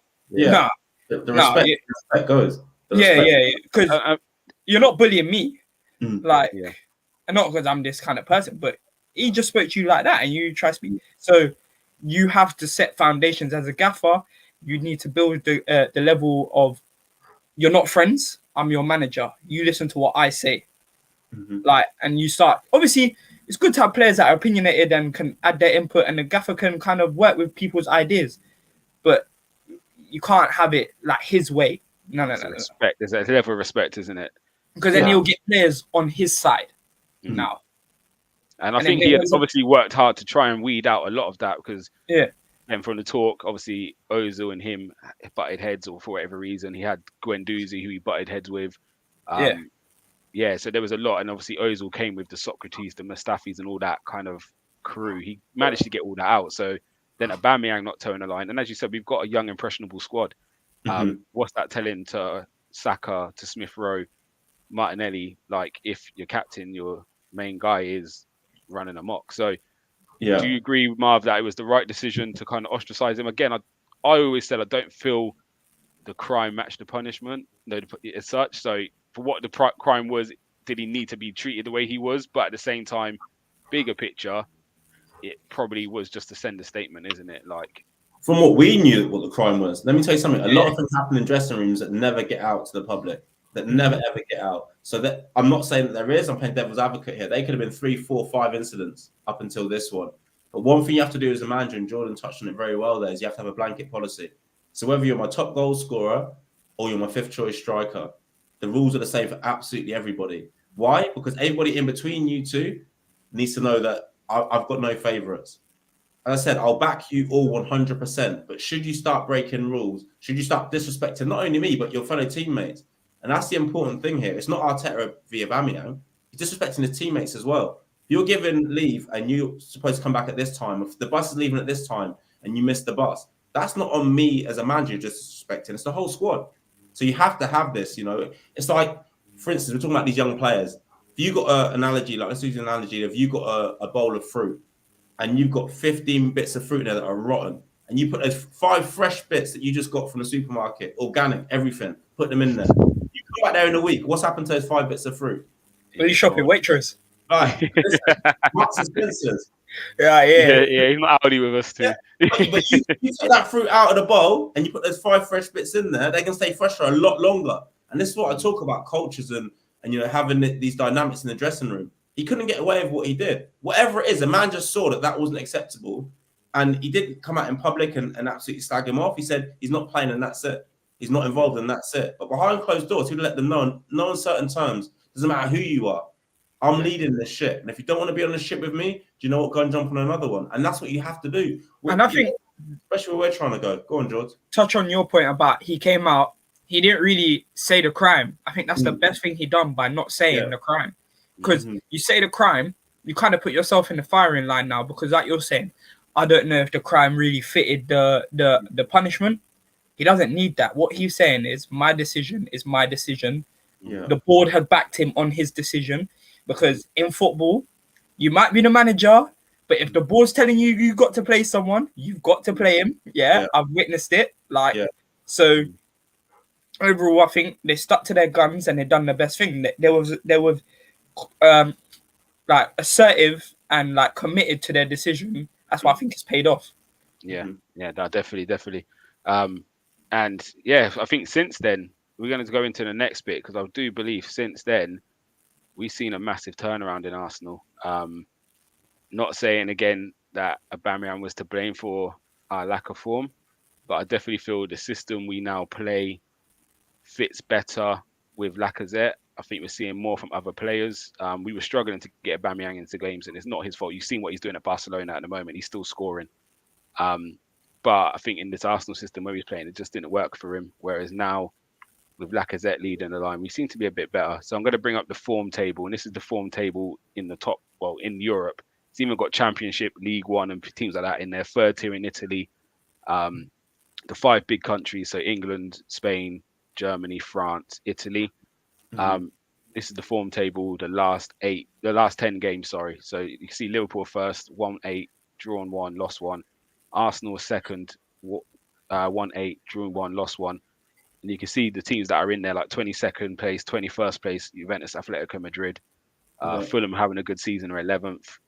respect goes.
Because you're not bullying me, and not because I'm this kind of person, but he just spoke to you like that, and you try to speak. So you have to set foundations as a gaffer. You need to build the level of, you're not friends, I'm your manager. You listen to what I say. And you start, obviously, it's good to have players that are opinionated and can add their input, and the gaffer can kind of work with people's ideas. But you can't have it like his way. No.
Respect. There's a level of respect, isn't it?
Because then he'll get players on his side now.
And I think he had obviously worked hard to try and weed out a lot of that, because and from the talk, obviously Ozil and him butted heads, or for whatever reason, he had Guendouzi who he butted heads with. So there was a lot, and obviously Ozil came with the Socrates, the Mustafis, and all that kind of crew. He managed to get all that out. So then Aubameyang not towing the line, and as you said, we've got a young, impressionable squad. What's that telling to Saka, to Smith Rowe, Martinelli? Like, if your captain, your main guy, is running amok. So do you agree, Marv, that it was the right decision to kind of ostracize him? Again, I always said I don't feel the crime matched the punishment, as such. So for what the crime was, did he need to be treated the way he was? But at the same time, bigger picture, it probably was just to send a statement, isn't it? Like,
from what we knew what the crime was, let me tell you something. A lot of things happen in dressing rooms that never get out to the public, that never ever get out. So that, I'm not saying that there is, I'm playing devil's advocate here. They could have been 3, 4, 5 incidents up until this one. But one thing you have to do as a manager, and Jordan touched on it very well there, is you have to have a blanket policy. So whether you're my top goal scorer or you're my 5th choice striker, the rules are the same for absolutely everybody. Why? Because everybody in between you two needs to know that I've got no favourites. As I said, I'll back you all 100%. But should you start breaking rules, should you start disrespecting not only me, but your fellow teammates? And that's the important thing here. It's not Arteta via Aubameyang. He's disrespecting his teammates as well. You're given leave and you're supposed to come back at this time. If the bus is leaving at this time and you miss the bus, that's not on me as a manager disrespecting. It's the whole squad. So you have to have this, It's like, for instance, we're talking about these young players. If you got an analogy, like let's use an analogy, if you got a bowl of fruit and you've got 15 bits of fruit in there that are rotten, and you put those 5 fresh bits that you just got from the supermarket, organic, everything, put them in there. You come back there in a week, what's happened to those 5 bits of fruit?
Are you shopping Waitrose?
Right. Listen, Marks and Spencer's.
Yeah,
he's not Audi with us too.
Yeah. But you take that fruit out of the bowl and you put those 5 fresh bits in there, they can stay fresh for a lot longer. And this is what I talk about cultures and having these dynamics in the dressing room. He couldn't get away with what he did. Whatever it is, the man just saw that wasn't acceptable. And he didn't come out in public and absolutely slag him off. He said he's not playing and that's it. He's not involved and that's it. But behind closed doors, he'd let them know in certain terms, doesn't matter who you are. I'm leading this ship. And if you don't want to be on the ship with me, do you know what? Go and jump on another one. And that's what you have to do.
And I think,
especially where we're trying to go. Go on, George.
Touch on your point about he came out, he didn't really say the crime. I think that's the best thing he done by not saying the crime. Because you say the crime, you kind of put yourself in the firing line now, because like you're saying, I don't know if the crime really fitted the punishment. He doesn't need that. What he's saying is my decision is my decision. Yeah. The board had backed him on his decision, because in football, you might be the manager, but if the board's telling you you've got to play someone, you've got to play him. Yeah. I've witnessed it. So overall, I think they stuck to their guns and they done the best thing. There was like assertive and like committed to their decision. That's why I think it's paid off.
Yeah, no, definitely. And yeah, I think since then we're going to go into the next bit, because I do believe since then we've seen a massive turnaround in Arsenal. Not saying again that Aubameyang was to blame for our lack of form, but I definitely feel the system we now play fits better with Lacazette. I think we're seeing more from other players. We were struggling to get Aubameyang into games, and it's not his fault. You've seen what he's doing at Barcelona at the moment. He's still scoring. But I think in this Arsenal system where he's playing, it just didn't work for him. Whereas now, with Lacazette leading the line, we seem to be a bit better. So I'm going to bring up the form table, and this is the form table in the top, in Europe. It's even got Championship, League One, and teams like that in there. Third tier in Italy. The 5 big countries, so England, Spain, Germany, France, Italy. This is the form table, the last 10 games, sorry. So you can see Liverpool first, 1-8, drawn 1, lost 1. Arsenal second, 1-8, drawn 1, lost 1. And you can see the teams that are in there, like 22nd place, 21st place, Juventus, Atletico Madrid. Fulham having a good season, are 11th.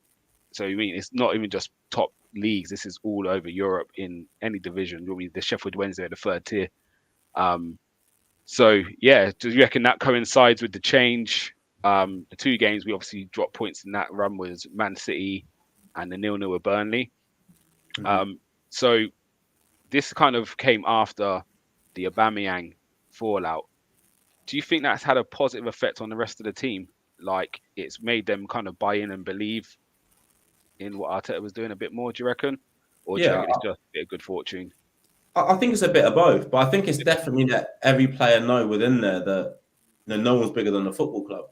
So I mean, it's not even just top leagues. This is all over Europe in any division. You'll be the Sheffield Wednesday, the 3rd tier. So yeah, do you reckon that coincides with the change? The 2 games we obviously dropped points in that run was Man City and the 0-0 with Burnley. So this kind of came after the Aubameyang fallout. Do you think that's had a positive effect on the rest of the team? Like it's made them kind of buy in and believe in what Arteta was doing a bit more, do you reckon? Or do you reckon it's just a bit of good fortune?
I think it's a bit of both, but I think it's definitely that every player know within there that no one's bigger than the football club.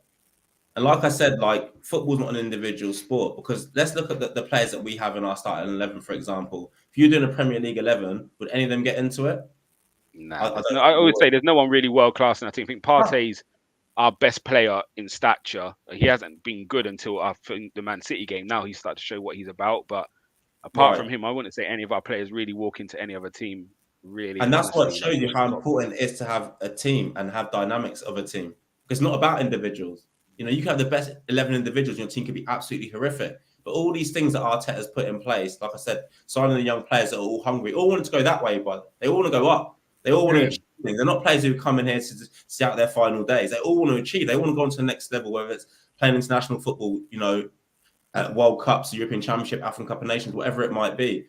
And like I said, like football's not an individual sport, because let's look at the players that we have in our starting 11, for example. If you're doing a Premier League 11, would any of them get into it?
No. I always say there's no one really world class, and I think Partey's our best player in stature. He hasn't been good until the Man City game. Now he's started to show what he's about, but apart from him, I wouldn't say any of our players really walk into any other team. Really,
and that's what shows you how important it is to have a team and have dynamics of a team. Because it's not about individuals. You can have the best 11 individuals, your team could be absolutely horrific. But all these things that Arteta's put in place, like I said, signing the young players that are all hungry, all want to go that way, but they all want to go up. They all want to achieve things. They're not players who come in here to see out their final days. They all want to achieve. They want to go on to the next level, whether it's playing international football, at World Cups, European Championship, African Cup of Nations, whatever it might be.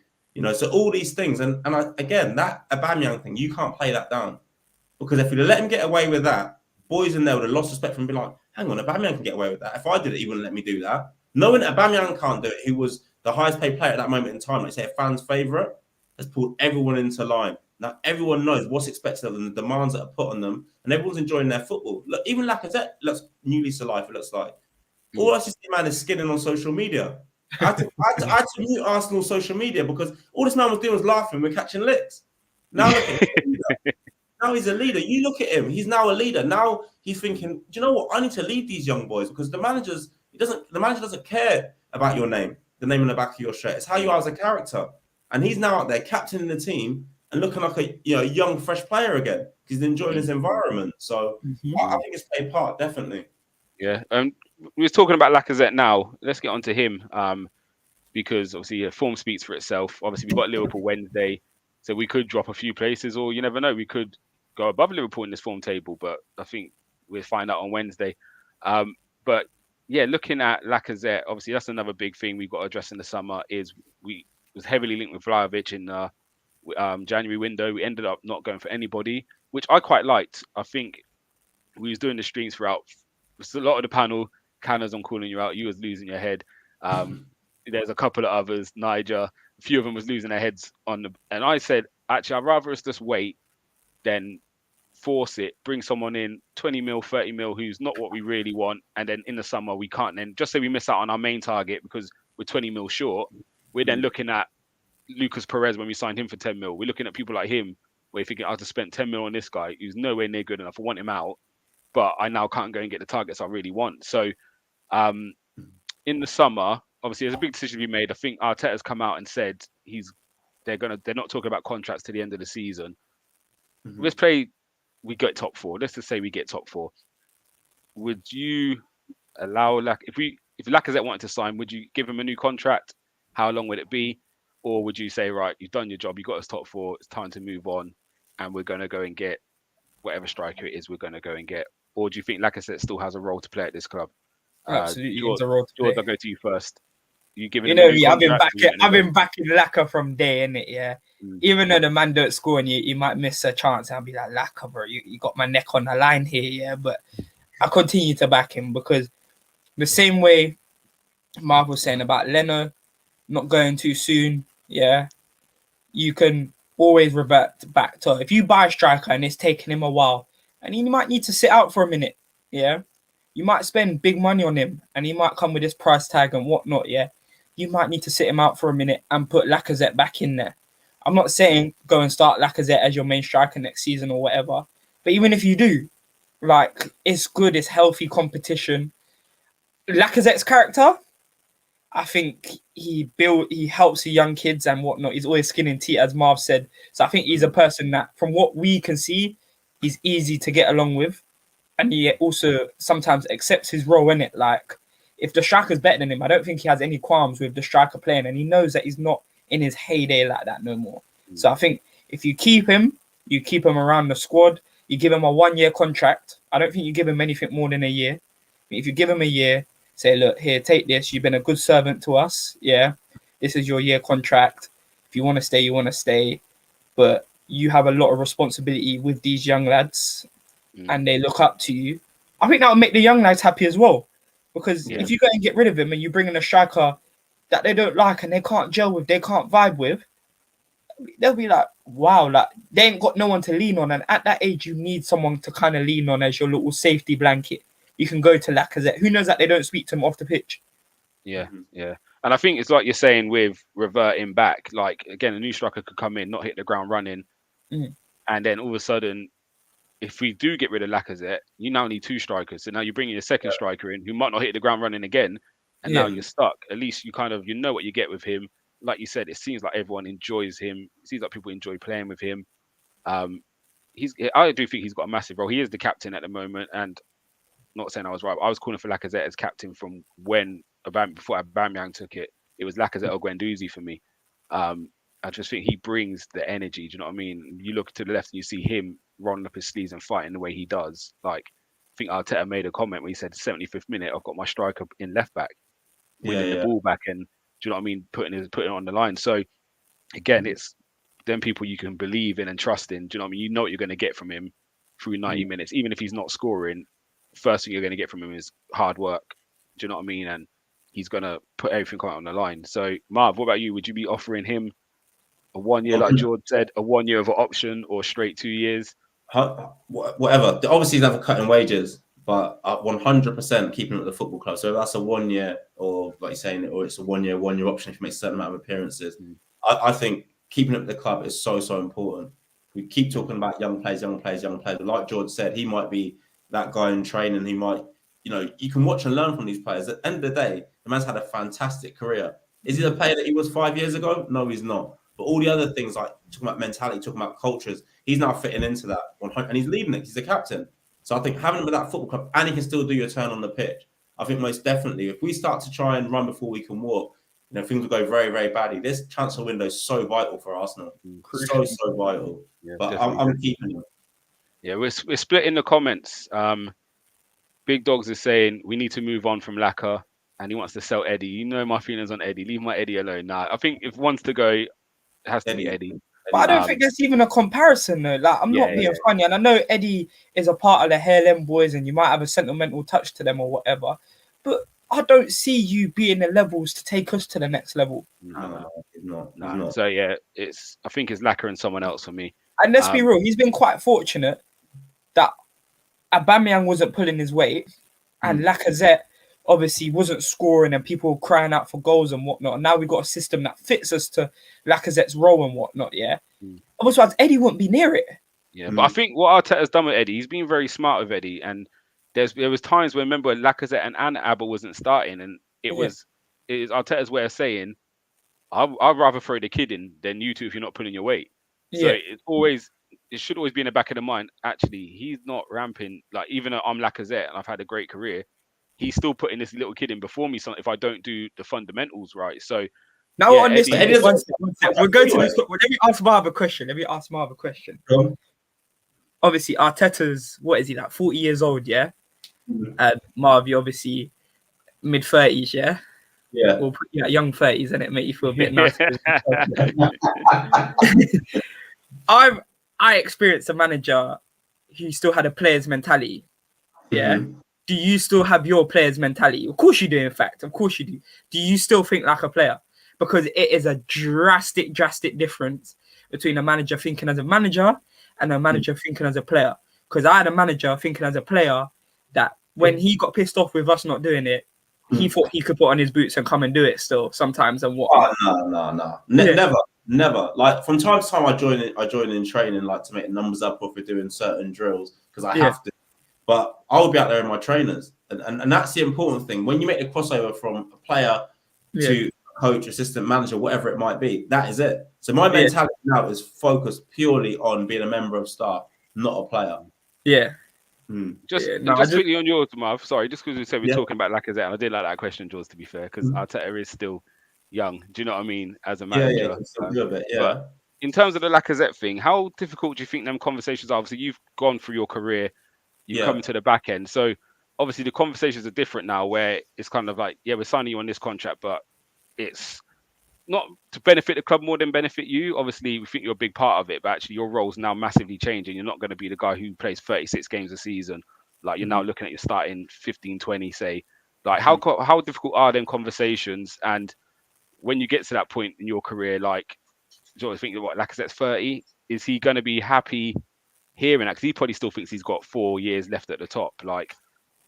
So all these things. And again, that Aubameyang thing, you can't play that down. Because if you let him get away with that, boys in there would have lost respect from being like, hang on, Aubameyang can get away with that. If I did it, he wouldn't let me do that. Knowing that Aubameyang can't do it, he was the highest paid player at that moment in time, like say a fan's favourite, has pulled everyone into line. Now everyone knows what's expected of them, the demands that are put on them, and everyone's enjoying their football. Look, even Lacazette looks new lease of life, it looks like. All I see man is skinning on social media. I had to mute Arsenal social media because all this man was doing was laughing. We're catching licks. Now look at him. Now he's a leader. You look at him. He's now a leader. Now he's thinking, do you know what? I need to lead these young boys, because the manager doesn't care about your name, the name on the back of your shirt. It's how you are as a character. And he's now out there captaining the team and looking like a young, fresh player again, because he's enjoying his environment. So I think it's played part, definitely.
Yeah. We was talking about Lacazette now. Let's get on to him, because obviously form speaks for itself. Obviously, we've got Liverpool Wednesday, so we could drop a few places, or you never know, we could go above Liverpool in this form table, but I think we'll find out on Wednesday. But yeah, looking at Lacazette, obviously that's another big thing we've got to address in the summer. Is we was heavily linked with Vlahovic in the January window. We ended up not going for anybody, which I quite liked. I think we was doing the streams throughout. A lot of the panel, Canners, I'm calling you out. You was losing your head. There's a couple of others, Niger. A few of them was losing their heads on the. And I said, actually, I'd rather us just wait than force it. Bring someone in, 20 mil, 30 mil, who's not what we really want, and then in the summer we can't. Then just say we miss out on our main target because we're 20 mil short. We're then looking at Lucas Perez when we signed him for 10 mil. We're looking at people like him, where you're thinking, I just spent 10 mil on this guy who's nowhere near good enough. I want him out, but I now can't go and get the targets I really want. So in the summer, obviously there's a big decision to be made. I think Arteta's come out and said they're not talking about contracts to the end of the season. Let's play, we get top four. Let's just say we get top four. Would you allow if Lacazette wanted to sign, would you give him a new contract? How long would it be? Or would you say, right, you've done your job, you got us top four, it's time to move on, and we're going to go and get whatever striker it is we're going to go and get? Or do you think Lacazette still has a role to play at this club?
Absolutely,
George,
it's a role to
George,
play.
I'll go to you first. You giving
You
him
know
a new
me,
contract?
I've been backing Laka from day, innit? Yeah. Even though the man don't score and you might miss a chance, I'll be like, Laka, bro, you got my neck on the line here, yeah. But I continue to back him because the same way Marv was saying about Leno not going too soon, yeah, you can always revert back to if you buy a striker and it's taking him a while, and you might need to sit out for a minute, yeah. You might spend big money on him and he might come with his price tag and whatnot, yeah. You might need to sit him out for a minute and put Lacazette back in there. I'm not saying go and start Lacazette as your main striker next season or whatever, but even if you do, like, it's good, it's healthy competition. Lacazette's character, I think he helps the young kids and whatnot. He's always skinning teeth, as Marv said. So I think he's a person that, from what we can see, he's easy to get along with. And he also sometimes accepts his role in it. Like, if the striker's better than him, I don't think he has any qualms with the striker playing. And he knows that he's not in his heyday like that no more. So I think if you keep him around the squad, you give him a 1-year contract. I don't think you give him anything more than a year. If you give him a year, say, look, here, take this. You've been a good servant to us. Yeah, this is your year contract. If you want to stay, you want to stay. But you have a lot of responsibility with these young lads and they look up to you. I think that would make the young lads happy as well. Because if you go and get rid of him and you bring in a striker that they don't like and they can't gel with, they can't vibe with, they'll be like, wow, like they ain't got no one to lean on. And at that age, you need someone to kind of lean on as your little safety blanket. You can go to Lacazette. Who knows that they don't speak to him off the pitch?
Yeah. And I think it's like you're saying with reverting back. Like, again, a new striker could come in, not hit the ground running. And then all of a sudden, if we do get rid of Lacazette, you now need 2 strikers. So now you're bringing a second striker in who might not hit the ground running again. And now you're stuck. At least you know what you get with him. Like you said, it seems like everyone enjoys him. It seems like people enjoy playing with him. I do think he's got a massive role. He is the captain at the moment. And not saying I was right, but I was calling for Lacazette as captain from when before Aubameyang took it. It was Lacazette or Guendouzi for me. I just think he brings the energy. Do you know what I mean? You look to the left and you see him rolling up his sleeves and fighting the way he does. Like, I think Arteta made a comment where he said, 75th minute, I've got my striker in left back, winning the ball back, and do you know what I mean? Putting it on the line. So again, it's them people you can believe in and trust in. Do you know what I mean? You know what you're going to get from him through 90 minutes, even if he's not scoring. First thing you're going to get from him is hard work. Do you know what I mean? And he's going to put everything on the line. So Marv, what about you? Would you be offering him a 1 year, like George said, a 1 year of an option, or straight 2 years?
Whatever. Obviously, he's never cutting wages, but 100% keeping him at the football club. So if that's a 1 year, or like you're saying, or it's a 1 year option if he makes a certain amount of appearances. I think keeping him at the club is so important. We keep talking about young players. Like George said, he might be that guy in training. He might, you can watch and learn from these players. At the end of the day, the man's had a fantastic career. Is he the player that he was 5 years ago? No, he's not. But all the other things, like talking about mentality, talking about cultures, he's now fitting into that 100, and he's leading it. He's the captain. So I think having him at that football club, and he can still do your turn on the pitch. I think most definitely, if we start to try and run before we can walk, things will go very, very badly. This transfer window is so vital for Arsenal. So vital. Yeah, but I'm keeping him.
Yeah, we're split in the comments. Big Dogs is saying we need to move on from Laka, and he wants to sell Eddie. You know my feelings on Eddie. Leave my Eddie alone. Nah, I think if one's to go, it has to be Eddie.
But I don't think there's even a comparison though. Like, I'm not being funny, and I know Eddie is a part of the Hairlem boys, and you might have a sentimental touch to them or whatever. But I don't see you being the levels to take us to the next level.
No, he's not.
So yeah, I think it's Laka and someone else for me.
And let's be real, he's been quite fortunate that Aubameyang wasn't pulling his weight, and Lacazette obviously wasn't scoring, and people were crying out for goals and whatnot. And now we've got a system that fits us to Lacazette's role and whatnot. Yeah, otherwise Eddie wouldn't be near it.
Yeah, but I think what Arteta's done with Eddie, he's been very smart with Eddie, and there was times where, remember, Lacazette and Abba wasn't starting, and it is Arteta's way of saying, I'd rather throw the kid in than you two if you're not pulling your weight. So it should always be in the back of the mind. Actually, he's not ramping. Like, even though I'm Lacazette and I've had a great career, he's still putting this little kid in before me. So if I don't do the fundamentals right, so
now on this, we're going to this. Let me ask Marv a question. Obviously, Arteta's like 40 years old, yeah. And Marv, you're obviously mid-30s, yeah.
Yeah.
We'll put you at young 30s, and it make you feel a bit nice. I experienced a manager who still had a player's mentality. Yeah. Do you still have your player's mentality? Of course you do, in fact. Of course you do. Do you still think like a player? Because it is a drastic difference between a manager thinking as a manager and a manager thinking as a player. Because I had a manager thinking as a player that when he got pissed off with us not doing it, he thought he could put on his boots and come and do it still sometimes and what.
No. Never. Like, from time to time I join in training, like, to make the numbers up if we're doing certain drills because I have to. But I'll be out there in my trainers. And that's the important thing. When you make the crossover from a player to coach, assistant manager, whatever it might be, that is it. So my mentality now is focused purely on being a member of staff, not a player.
Yeah.
Just quickly on yours, Marv. Sorry, just because we said we're talking about Lacazette, and I did like that question, George, to be fair, because Arteta is still young. Do you know what I mean? As a manager. But in terms of the Lacazette thing, how difficult do you think them conversations are? Obviously, you've gone through your career, you've come to the back end. So obviously the conversations are different now, where it's kind of like, we're signing you on this contract, but it's not to benefit the club more than benefit you. Obviously, we think you're a big part of it, but actually your role's now massively changing. You're not going to be the guy who plays 36 games a season. Like, you're now looking at your starting 15, 20, say. Like, how difficult are them conversations? And when you get to that point in your career, like, do you think Lacazette's 30? Is he going to be happy hearing that? Because he probably still thinks he's got 4 years left at the top. Like,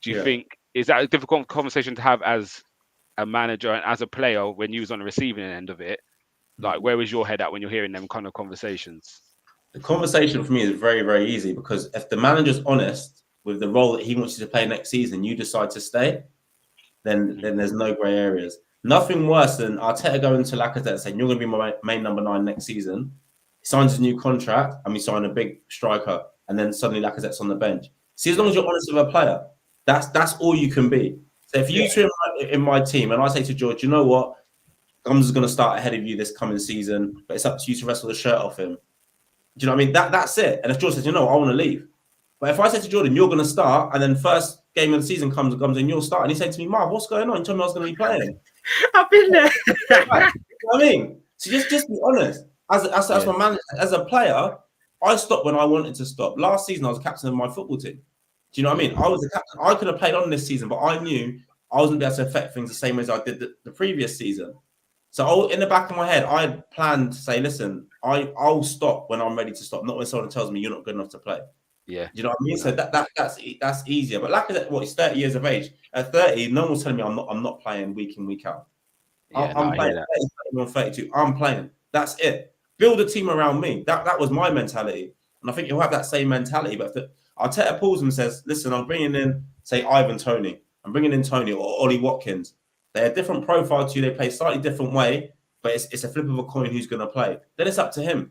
do you think, is that a difficult conversation to have as a manager and as a player when you was on the receiving end of it? Like, where was your head at when you're hearing them kind of conversations?
The conversation for me is very, very easy, because if the manager's honest with the role that he wants you to play next season, you decide to stay, then there's no grey areas. Nothing worse than Arteta going to Lacazette saying, you're going to be my main number 9 next season. He signs a new contract and we sign a big striker, and then suddenly Lacazette's on the bench. See, as long as you're honest with a player, that's all you can be. So if you two are in my team and I say to George, you know what, Gumsa's going to start ahead of you this coming season, but it's up to you to wrestle the shirt off him. Do you know what I mean? That's it. And if George says, you know, I want to leave. But if I say to Jordan, you're going to start, and then first game of the season comes and you'll start, and he said to me, Marv, what's going on? You told me I was going to be playing.
I've been there.
Right. You know what I mean? So just be honest. As my manager, as a player, I stopped when I wanted to stop. Last season, I was captain of my football team. Do you know what I mean? I was the captain. I could have played on this season, but I knew I wasn't able to affect things the same way as I did the previous season. So in the back of my head, I had planned to say, listen, I'll stop when I'm ready to stop, not when someone tells me you're not good enough to play.
Yeah.
Do you know what I mean? So that's easier. But like I said, he's 30 years of age. At 30, no one's telling me I'm not playing week in, week out.
Yeah,
I'm playing 32. I'm playing. That's it. Build a team around me. That was my mentality. And I think you'll have that same mentality. But if Arteta pulls and says, listen, I'm bringing in, say, Ivan Toney. I'm bringing in Toney or Ollie Watkins. They're a different profile to you. They play a slightly different way, but it's a flip of a coin who's going to play. Then it's up to him.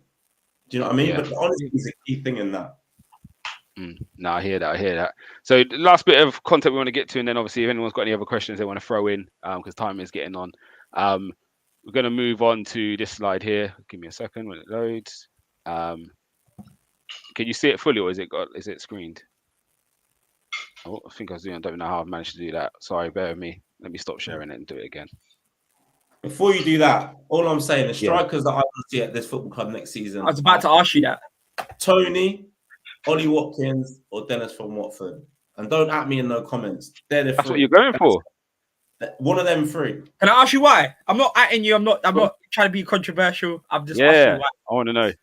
Do you know what I mean? Yeah. But honestly, it's a key thing in that.
No, I hear that. So the last bit of content we want to get to, and then obviously if anyone's got any other questions they want to throw in, because time is getting on. We're going to move on to this slide here. Give me a second when it loads. Can you see it fully, or is it screened? Oh, I think I was doing. I don't know how I've managed to do that. Sorry, bear with me. Let me stop sharing it and do it again.
Before you do that, all I'm saying, the
Yeah.
strikers that I want to see at this football club next season,
I was about to ask you that.
Tony, Ollie Watkins, or Dennis from Watford. And don't at me in no comments. They're the
That's
three.
what you're going for.
One of them three.
Can I ask you why? I'm not atting you. I'm not trying to be controversial. I'm just asking
Yeah,
you why.
I want to know.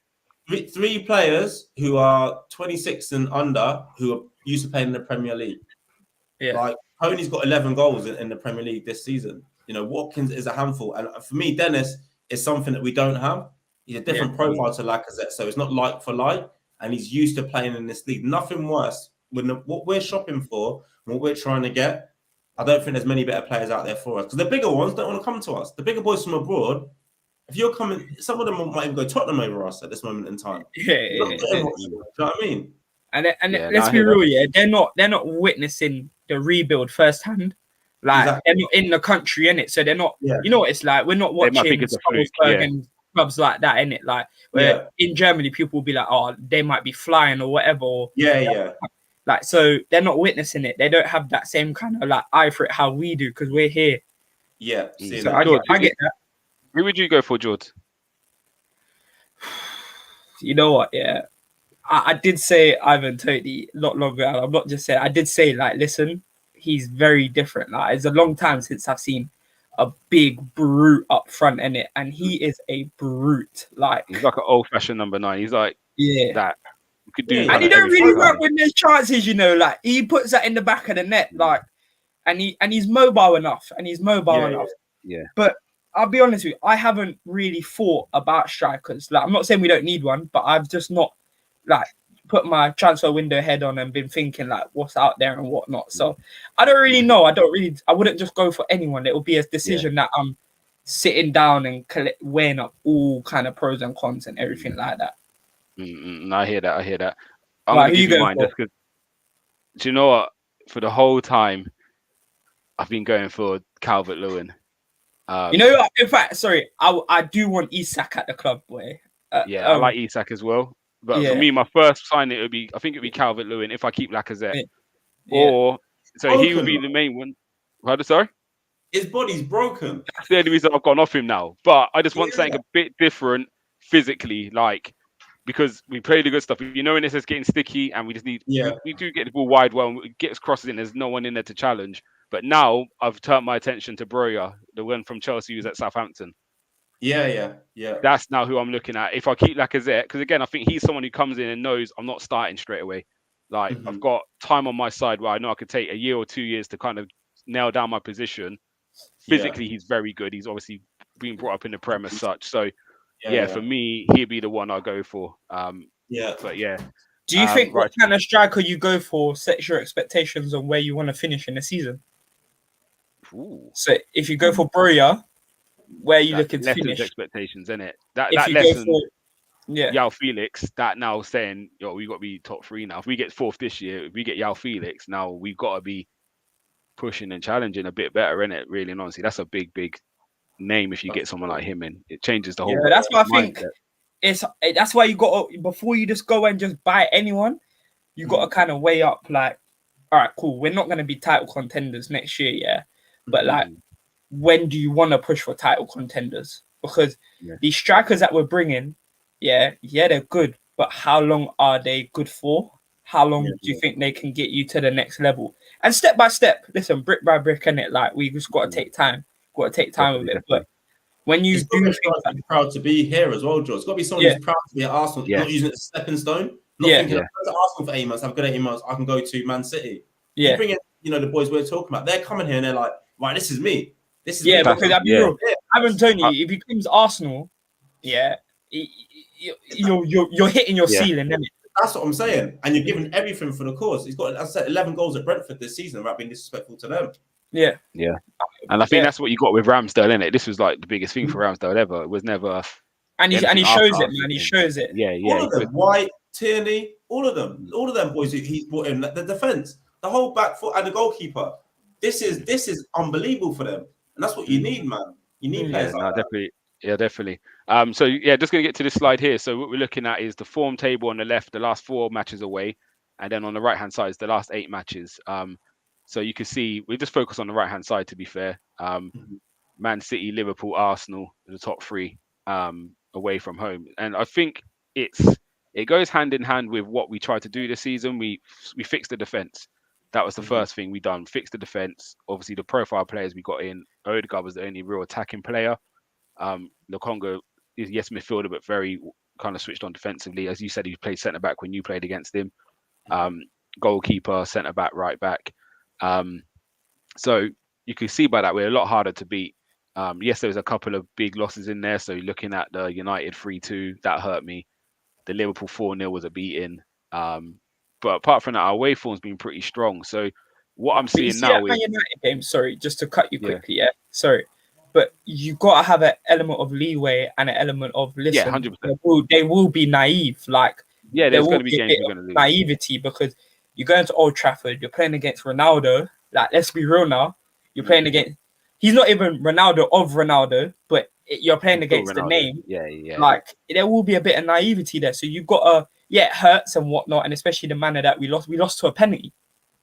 Three players who are 26 and under who are used to playing in the Premier League.
Yeah.
Like, Tony's got 11 goals in the Premier League this season. You know, Watkins is a handful. And for me, Dennis is something that we don't have. He's a different profile to Lacazette. So it's not like for like. And he's used to playing in this league. Nothing worse. What we're shopping for, what we're trying to get, I don't think there's many better players out there for us. Because the bigger ones don't want to come to us. The bigger boys from abroad, if you're coming, some of them might even go Tottenham over us at this moment in time.
Yeah.
You know what I mean?
And let's be real, they're not witnessing the rebuild firsthand. Like they're not in the country, innit? So they're not.
Yeah.
You know what it's like. We're not watching and clubs like that, innit? Like where in Germany people will be like, oh, they might be flying or whatever. Or, like so, they're not witnessing it. They don't have that same kind of like eye for it how we do because we're here.
Yeah.
So I get that.
Who would you go for, George?
You know what? Yeah. I did say Ivan Toney not long ago. I'm not just saying. I did say, like, listen, he's very different. Like, it's a long time since I've seen a big brute up front in it, and he is a brute. Like,
he's like an old-fashioned number 9. He's like that. You could do,
and he don't really work when there's chances. You know, like he puts that in the back of the net, like, and he's mobile enough,
Yeah.
But I'll be honest with you, I haven't really thought about strikers. Like, I'm not saying we don't need one, but I've just not. Like put my transfer window head on and been thinking like what's out there and whatnot. So I don't really know. I wouldn't just go for anyone. It will be a decision that I'm sitting down and weighing up all kind of pros and cons and everything like that.
I hear that. I'm going to give you mine just because, do you know what? For the whole time, I've been going for Calvert-Lewin.
You know what? In fact, sorry, I do want Isak at the club, boy.
I like Isak as well. But for me, my first signing, it'd be Calvert-Lewin if I keep Lacazette. Or he would be the main one. Sorry?
His body's broken.
That's the only reason I've gone off him now. But I just want something a bit different physically, like because we play the good stuff. You know, when it's just getting sticky and we just need we do get the ball wide well and it gets crosses in, there's no one in there to challenge. But now I've turned my attention to Broja, the one from Chelsea who's at Southampton.
Yeah.
That's now who I'm looking at. If I keep Lacazette, because again, I think he's someone who comes in and knows I'm not starting straight away. Like I've got time on my side where I know I could take a year or 2 years to kind of nail down my position. Physically, he's very good. He's obviously been brought up in the Prem as such. So for me, he'd be the one I'll go for. Do
you think what kind of striker you go for sets your expectations on where you want to finish in the season?
Ooh.
So if you go for Broja, where are you looking to finish?
Expectations, isn't it? That
if you
lesson,
go for
Yao Felix, that now saying, we got to be top 3 now. If we get 4th this year, if we get Yao Felix, now we've got to be pushing and challenging a bit better, innit? Really and honestly, that's a big name if you get someone like him in. It changes the whole.
Yeah, that's what I think. That's why you got to, before you just go and just buy anyone, you got to kind of weigh up like, all right, cool. We're not going to be title contenders next year, but like, when do you want to push for title contenders? Because these strikers that we're bringing, they're good, but how long are they good for? How long do you think they can get you to the next level? And step by step, listen, brick by brick, innit? Like we just got to take time. Got to take time with it. But when you do
be proud to be here as well, George. It's got to be someone who's proud to be at Arsenal, not using it as a stepping stone. Not thinking, I'm going to Arsenal for 8 months, I'm good at 8 months, I can go to Man City. You bring in, the boys we're talking about, they're coming here and they're like, right, this is me. This is me.
Because I'll be real. I haven't told you, if he comes Arsenal, you're hitting your ceiling, isn't it?
That's what I'm saying. And you're giving everything for the cause. He's got, as I said, 11 goals at Brentford this season without being disrespectful to them.
Yeah. And I think that's what you got with Ramsdale, innit? This was like the biggest thing for Ramsdale ever. It was never.
And he shows it, man. He shows it.
Yeah.
All of them. White, Tierney, all of them boys who he's brought in. The defense, the whole back foot, and the goalkeeper. This is unbelievable for them. And that's what you need, man. You need players like that.
Definitely. So yeah, just gonna get to this slide here. So what we're looking at is the form table on the left, the last 4 matches away, and then on the right hand side is the last 8 matches. So you can see we just focus on the right hand side, to be fair. Man City, Liverpool, Arsenal, the top 3 away from home, and I think it goes hand in hand with what we tried to do this season. We fixed the defense. That was the first thing we done. Fixed the defense. Obviously, the profile players we got in. Odegaard was the only real attacking player. Lokonga is yes midfielder, but very kind of switched on defensively. As you said, he played centre back when you played against him. Goalkeeper, centre back, right back. So you can see by that we're a lot harder to beat. Yes, there was a couple of big losses in there. So looking at the United 3-2, that hurt me. The Liverpool 4-0 was a beating. But apart from that, our away form's been pretty strong. So what I'm seeing now is...
Man United game, sorry, just to cut you quickly, sorry. But you got to have an element of leeway and an element of listen.
Yeah, 100%.
They will be naive. Like,
yeah, there's going to be games you're going to lose.
Naivety, because you're going to Old Trafford, you're playing against Ronaldo. Like, let's be real now. You're playing against... He's not even Ronaldo of Ronaldo, but you're playing against the name.
Yeah.
Like, there will be a bit of naivety there. So you've got to... Yeah, it hurts and whatnot, and especially the manner that we lost. We lost to a penalty.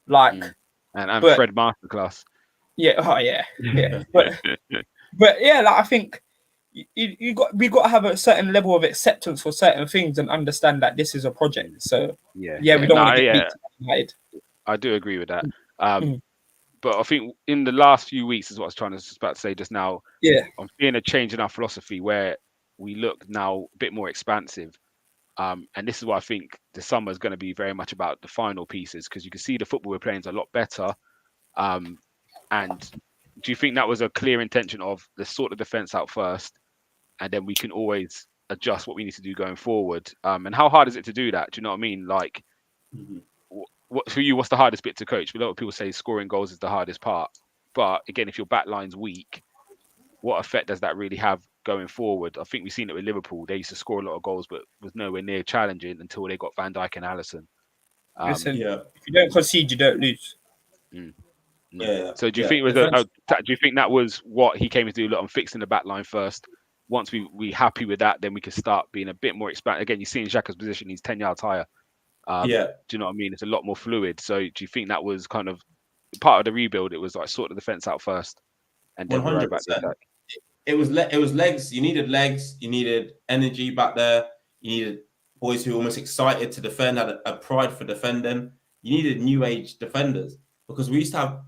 Like...
And Fred Masterclass.
Yeah, but yeah, like, I think we got to have a certain level of acceptance for certain things and understand that this is a project. So we don't want to get beat.
I do agree with that. But I think in the last few weeks is what I was trying to say just now.
Yeah,
I'm seeing a change in our philosophy where we look now a bit more expansive. And this is what I think the summer is going to be very much about the final pieces, because you can see the football we're playing is a lot better. And do you think that was a clear intention of let's sort the defense out first, and then we can always adjust what we need to do going forward? And how hard is it to do that? Do you know what I mean? Like, what for you? What's the hardest bit to coach? A lot of people say scoring goals is the hardest part, but again, if your back line's weak, what effect does that really have going forward? I think we've seen it with Liverpool. They used to score a lot of goals, but was nowhere near challenging until they got Van Dijk and Alisson.
Listen, if you don't concede, you don't lose.
So do you think do you think that was what he came to do? Look, I'm fixing the back line first. Once we happy with that, then we can start being a bit more expanded. Again, you see in Xhaka's position, he's 10 yards higher. Do you know what I mean? It's a lot more fluid. So do you think that was kind of part of the rebuild? It was like sort the defense out first, and then
100%. It was legs. You needed legs. You needed energy back there. You needed boys who were almost excited to defend, had a pride for defending. You needed new age defenders, because we used to have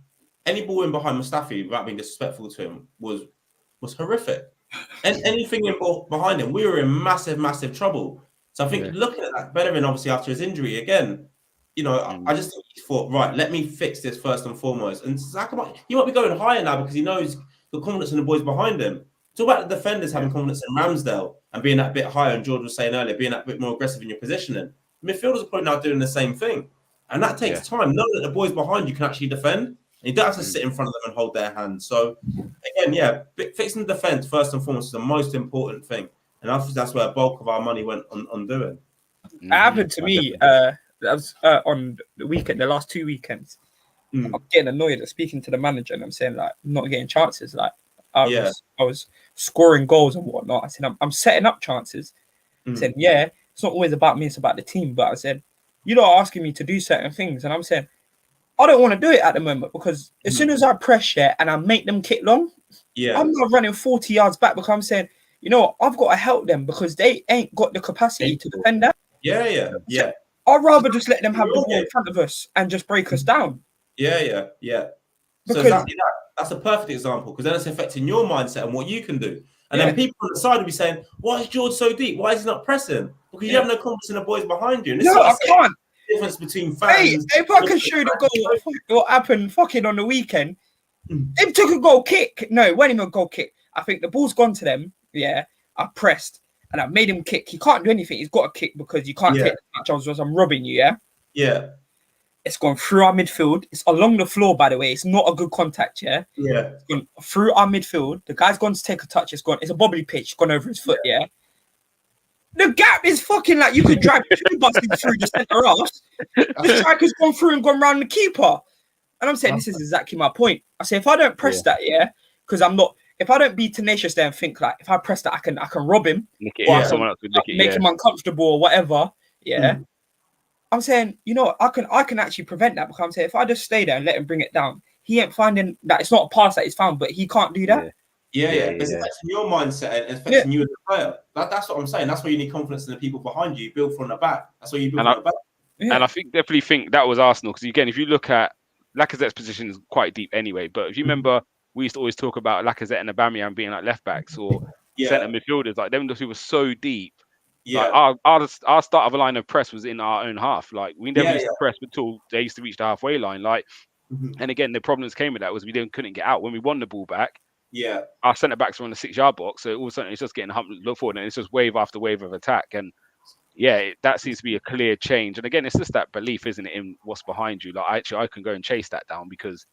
any ball in behind Mustafi, without being disrespectful to him, was horrific. And anything in behind him, we were in massive trouble. So I think looking at that, Bellerin obviously after his injury again, I just think he thought, right, let me fix this first and foremost. And Xhaka he might be going higher now because he knows the confidence in the boys behind him. Talk about the defenders having confidence in Ramsdale and being that bit higher. And George was saying earlier, being that bit more aggressive in your positioning. Midfielders are probably now doing the same thing. And that takes time. Knowing that the boys behind you can actually defend. And you don't have to sit in front of them and hold their hands. So, again, fixing the defence first and foremost is the most important thing. And I think that's where a bulk of our money went on doing.
It happened to me that was on the weekend, the last 2 weekends. I'm getting annoyed at speaking to the manager, and I'm saying, like, not getting chances. Like, I was scoring goals and whatnot. I said, I'm setting up chances. I said, it's not always about me, it's about the team. But I said, you're not asking me to do certain things. And I'm saying, I don't want to do it at the moment, because as soon as I press and I make them kick long, I'm not running 40 yards back, because I'm saying, I've got to help them, because they ain't got the capacity to defend that.
So
I'd rather just let them have the ball in front of us and just break us down.
So exactly that. That's a perfect example, because then it's affecting your mindset and what you can do. And then people on the side will be saying, why is George so deep? Why is he not pressing? Because you have no confidence in the boys behind you. And
I can't.
Difference between fans.
Hey, if I can show the goal, what happened fucking on the weekend, they took a goal kick. No, it wasn't even a goal kick. I think the ball's gone to them. I pressed and I made him kick. He can't do anything. He's got to kick because you can't take the touch. I'm robbing you. It's gone through our midfield. It's along the floor, by the way. It's not a good contact. It's gone through our midfield. The guy's gone to take a touch. It's gone. It's a bobbly pitch. It's gone over his foot. The gap is fucking like you could drive 2 buses through the centre half. The striker's gone through and gone round the keeper. And I'm saying this is exactly my point. I say if I don't press that, because I'm not if I don't be tenacious there and think like if I press that I can rob him,
Lick it,
or
yeah,
I can
someone else would lick it.
make
Yeah,
him uncomfortable or whatever. Yeah.
Mm.
I'm saying, you know what, I can actually prevent that, because I'm saying if I just stay there and let him bring it down, he ain't finding that. It's not a pass that he's found, but he can't do that.
Yeah.
Yeah,
It's
yeah.
affecting your mindset and affecting you as a player. That's what I'm saying. That's why you need confidence in the people behind you. You build from the back. That's why you build from the back.
And I definitely think that was Arsenal, because again, if you look at Lacazette's position is quite deep anyway. But if you remember, we used to always talk about Lacazette and Aubameyang being like left backs or centre midfielders. Like them two were so deep.
Yeah.
Like our start of a line of press was in our own half. Like we never used to press until they used to reach the halfway line. Like, and again, the problems came with that was we couldn't get out when we won the ball back.
Yeah.
Our centre backs were on the 6-yard box, so all of a sudden it's just getting look forward, and it's just wave after wave of attack. And yeah, that seems to be a clear change. And again, it's just that belief, isn't it, in what's behind you? Like I can go and chase that down, because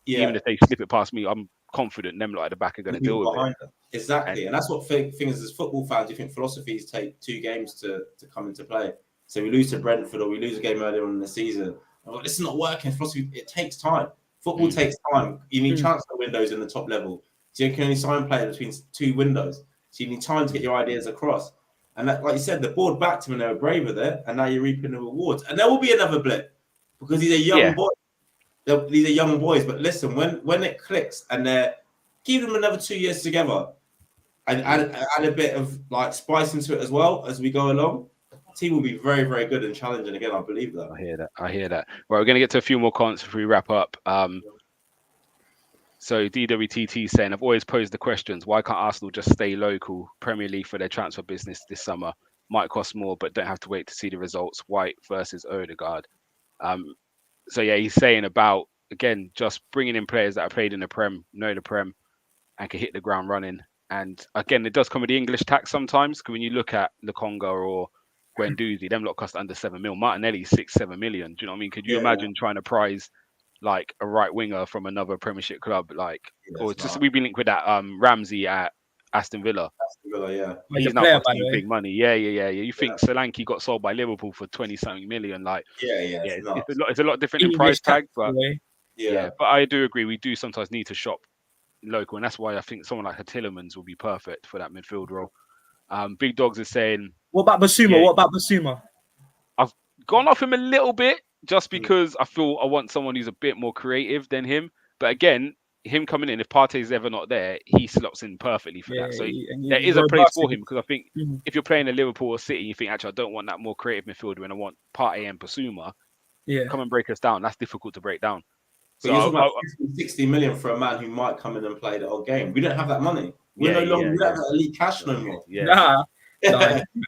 even if they slip it past me, I'm confident them at the back are going to deal with it.
Them. Exactly. And that's what things as football fans, you think philosophies take 2 games to come into play. So we lose to Brentford or we lose a game earlier on in the season. Like, this is not working. Philosophy, it takes time. Football takes time. You need transfer windows in the top level. So you can only sign players between 2 windows. So you need time to get your ideas across. And that, like you said, the board backed him and they were braver there, and now you're reaping the rewards. And there will be another blip, because he's a young boy. These are young boys, but listen, when it clicks and give them another 2 years together, and add a bit of like spice into it as well as we go along, the team will be very, very good and challenging. Again, I believe that.
I hear that. Well, we're going to get to a few more comments before we wrap up. So DWTT saying, I've always posed the questions, why can't Arsenal just stay local Premier League for their transfer business this summer? Might cost more, but don't have to wait to see the results. White versus Odegaard. So yeah, he's saying about, again, just bringing in players that have played in the Prem, know the Prem, and can hit the ground running. And again, it does come with the English tax sometimes, because when you look at Lukonga or Guendouzi, them lot cost under 7 mil. Martinelli 6-7 million. Do you know what I mean? Could you imagine trying to prize like a right winger from another Premiership club, like, or just we've been linked with that Ramsey at Aston Villa. He's now costing big money. Yeah. You think Solanke got sold by Liverpool for 20-something million? Like, it's a lot different in price tag, but but I do agree we do sometimes need to shop local, and that's why I think someone like a Tillemans will be perfect for that midfield role. Big Dogs is saying,
what about Basuma?
I've gone off him a little bit, just because I feel I want someone who's a bit more creative than him. But again, him coming in, if Partey's ever not there, he slots in perfectly for that. So there is a place for him, because I think if you're playing a Liverpool or City, you think, actually, I don't want that more creative midfielder and I want Partey and Basuma. Come and break us down. That's difficult to break down.
So you're talking about 60 million for a man who might come in and play the whole game. We don't have that money. We don't have that elite cash no more.
Nah,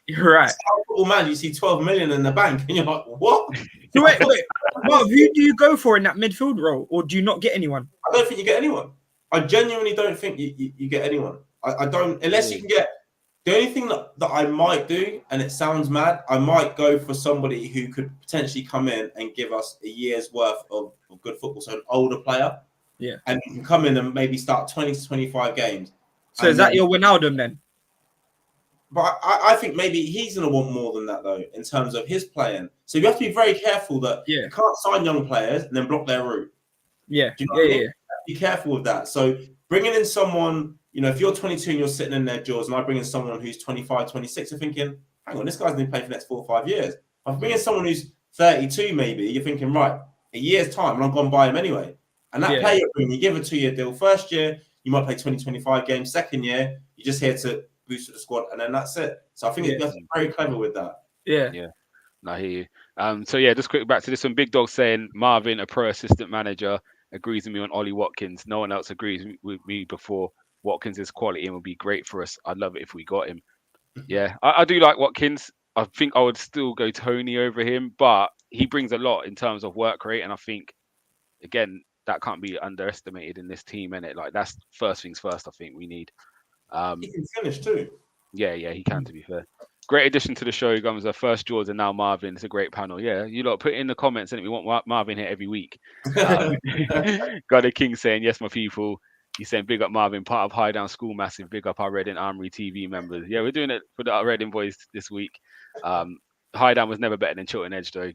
you're right.
Oh man, you see 12 million in the bank and you're like, what?
So wait. Marv, who do you go for in that midfield role, or do you not get anyone?
I don't think you get anyone. I genuinely don't think you get anyone. I don't, unless you can get. The only thing that I might do, and it sounds mad, I might go for somebody who could potentially come in and give us a year's worth of good football. So an older player.
Yeah. And
you can come in and maybe start 20 to 25 games.
So is that your Wijnaldum then?
But I think maybe he's going to want more than that, though, in terms of his playing. So you have to be very careful that you can't sign young players and then block their route.
Yeah.
Do you know what I mean? Be careful with that. So bringing in someone, if you're 22 and you're sitting in there, Jaws, and I bring in someone who's 25, 26, you're thinking, hang on, this guy's going to play for the next 4 or 5 years. If I bring in someone who's 32 maybe, you're thinking, right, a year's time, and I'm going to buy him anyway. And that player, when you give a 2-year deal, first year, you might play 20, 25 games. Second year, you're just here to boost the squad, and then that's it. So I think you have to be very clever with that.
Yeah.
I hear you. So yeah, just quick back to this one. Big Dog saying Marvin, a pro assistant manager, agrees with me on Ollie Watkins. No one else agrees with me before. Watkins is quality and would be great for us. I'd love it if we got him. Yeah, I do like Watkins. I think I would still go Tony over him, but he brings a lot in terms of work rate, and I think again that can't be underestimated in this team, innit? Like that's first things first. I think we need.
He can finish too.
Yeah, he can, to be fair. Great addition to the show, Gumsa. First George and now Marvin. It's a great panel. Yeah, you lot put in the comments, and we want Marvin here every week. Got a King saying, yes, my people. He's saying, big up Marvin, part of High Down School Massive. Big up our Reading Armoury TV members. Yeah, we're doing it for the Reading boys this week. High Down was never better than Chiltern Edge, though.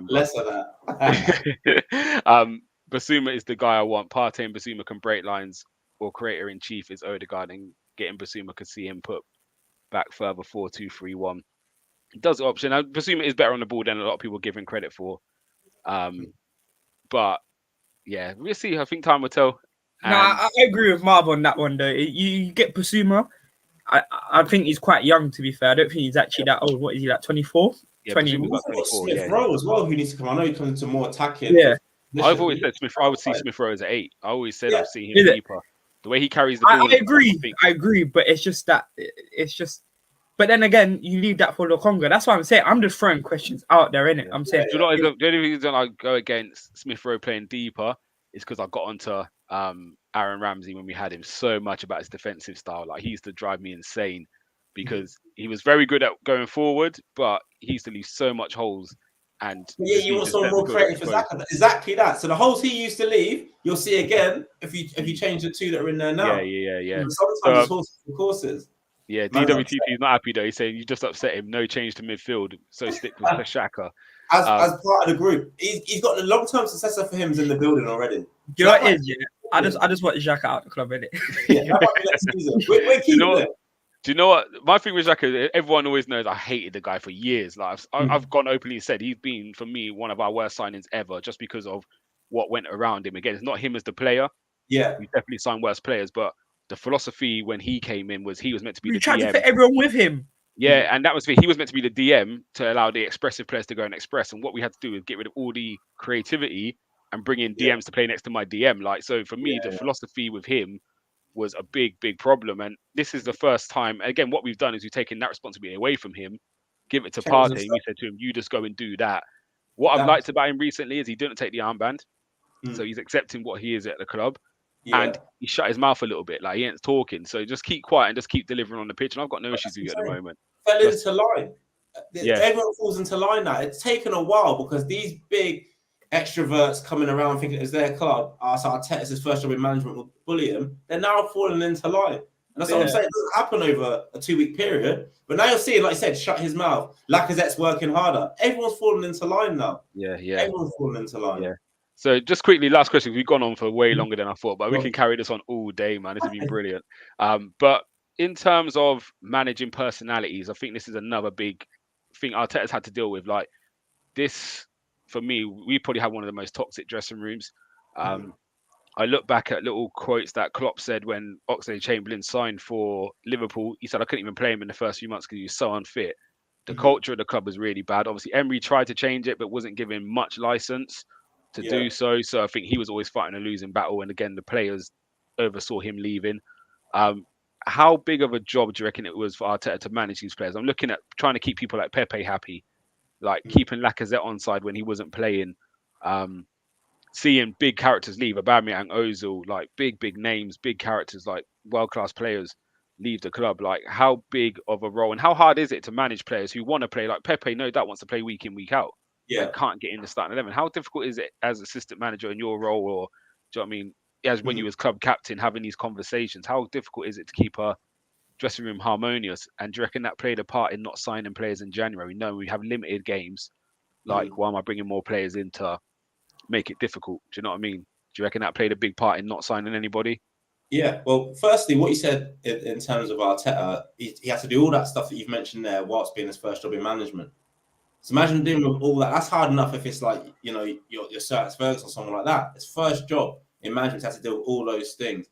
Less of that.
Basuma is the guy I want. Partey and Basuma can break lines or creator in chief is Odegaard, and getting Basuma could see him put back further 4-2-3-1. Does option. I presume it is better on the ball than a lot of people give him credit for. But yeah, we'll see. I think time will tell.
I agree with Marv on that one though. You get Basuma. I think he's quite young, to be fair. I don't think he's actually that old. What is he, like 24?
Yeah,
20.
Basuma's like 24.
Smith Rowe as well, who needs to come. I know he comes into more attacking.
Yeah.
I've always said Smith. I would see Smith Rowe as an 8. I always said I've seen him deeper. The way he carries the ball.
I agree, but it's just that But then again, you leave that for Lokonga. That's what I'm saying. I'm just throwing questions out there, innit? I'm saying.
Do you know, the only reason I go against Smith Rowe playing deeper is because I got onto Aaron Ramsey when we had him so much about his defensive style. Like, he used to drive me insane because he was very good at going forward, but he used to leave so much holes. And
you want someone more creative for Xhaka. Exactly that. So the holes he used to leave, you'll see again if you change the 2 that are in there now.
Yeah.
Sometimes it's horses for courses.
Yeah, DWTP is not happy though. He's saying you just upset him. No change to midfield, so stick with Xhaka.
As part of the group, he's got the long-term successor for him in the building already.
Do you know what it is? Yeah, I just want Xhaka out of the club, innit?
Yeah, that might be next season. We're keeping it.
Do you know what? My thing with Xhaka, everyone always knows I hated the guy for years. Like I've gone openly and said he's been, for me, one of our worst signings ever, just because of what went around him. Again, it's not him as the player.
Yeah,
we definitely signed worse players, but the philosophy when he came in was he was meant to be the
tried
DM.
to fit everyone with him.
Yeah, and that was he was meant to be the DM to allow the expressive players to go and express. And what we had to do is get rid of all the creativity and bring in DMs to play next to my DM. Like, so for me, the philosophy with him was a big problem. And this is the first time. Again, what we've done is we've taken that responsibility away from him, give it to Partey, and we said to him, "You just go and do that." What I've liked about him recently is he didn't take the armband, so he's accepting what he is at the club. Yeah. And he shut his mouth a little bit, like he ain't talking. So just keep quiet and just keep delivering on the pitch. And I've got no issues with you at the moment.
Fell into line. Everyone falls into line now. It's taken a while because these big extroverts coming around thinking it's their club. So Arteta's his first job in management will bully him. They're now falling into line. And that's what I'm saying. It doesn't happen over a 2-week period. But now you're seeing, like I said, shut his mouth. Lacazette's working harder. Everyone's falling into line now.
Yeah.
Everyone's falling into line.
Yeah. So just quickly, last question. We've gone on for way longer than I thought, but we can carry this on all day, man. This has been brilliant. But in terms of managing personalities, I think this is another big thing Arteta's had to deal with. Like this, for me, we probably have one of the most toxic dressing rooms. I look back at little quotes that Klopp said when Oxlade-Chamberlain signed for Liverpool. He said, "I couldn't even play him in the first few months because he was so unfit." The culture of the club was really bad. Obviously, Emery tried to change it, but wasn't given much license to do so. So I think he was always fighting a losing battle. And again, the players oversaw him leaving. How big of a job do you reckon it was for Arteta to manage these players? I'm looking at trying to keep people like Pepe happy, like keeping Lacazette on side when he wasn't playing, seeing big characters leave, Aubameyang, Ozil, like big names, big characters, like world-class players leave the club. Like how big of a role and how hard is it to manage players who want to play? Like Pepe, no doubt wants to play week in, week out. Can't get in the starting 11. How difficult is it as assistant manager in your role, or do you know what I mean? As when you was club captain, having these conversations, how difficult is it to keep a dressing room harmonious? And do you reckon that played a part in not signing players in January? No, we have limited games. Like, why am I bringing more players in to make it difficult? Do you know what I mean? Do you reckon that played a big part in not signing anybody?
Yeah, well, firstly, what you said in terms of Arteta, he has to do all that stuff that you've mentioned there whilst being his first job in management. So imagine dealing with all that. That's hard enough if it's like, you know, your Sir Alex Ferguson or someone like that. It's first job in management to have to deal with all those things.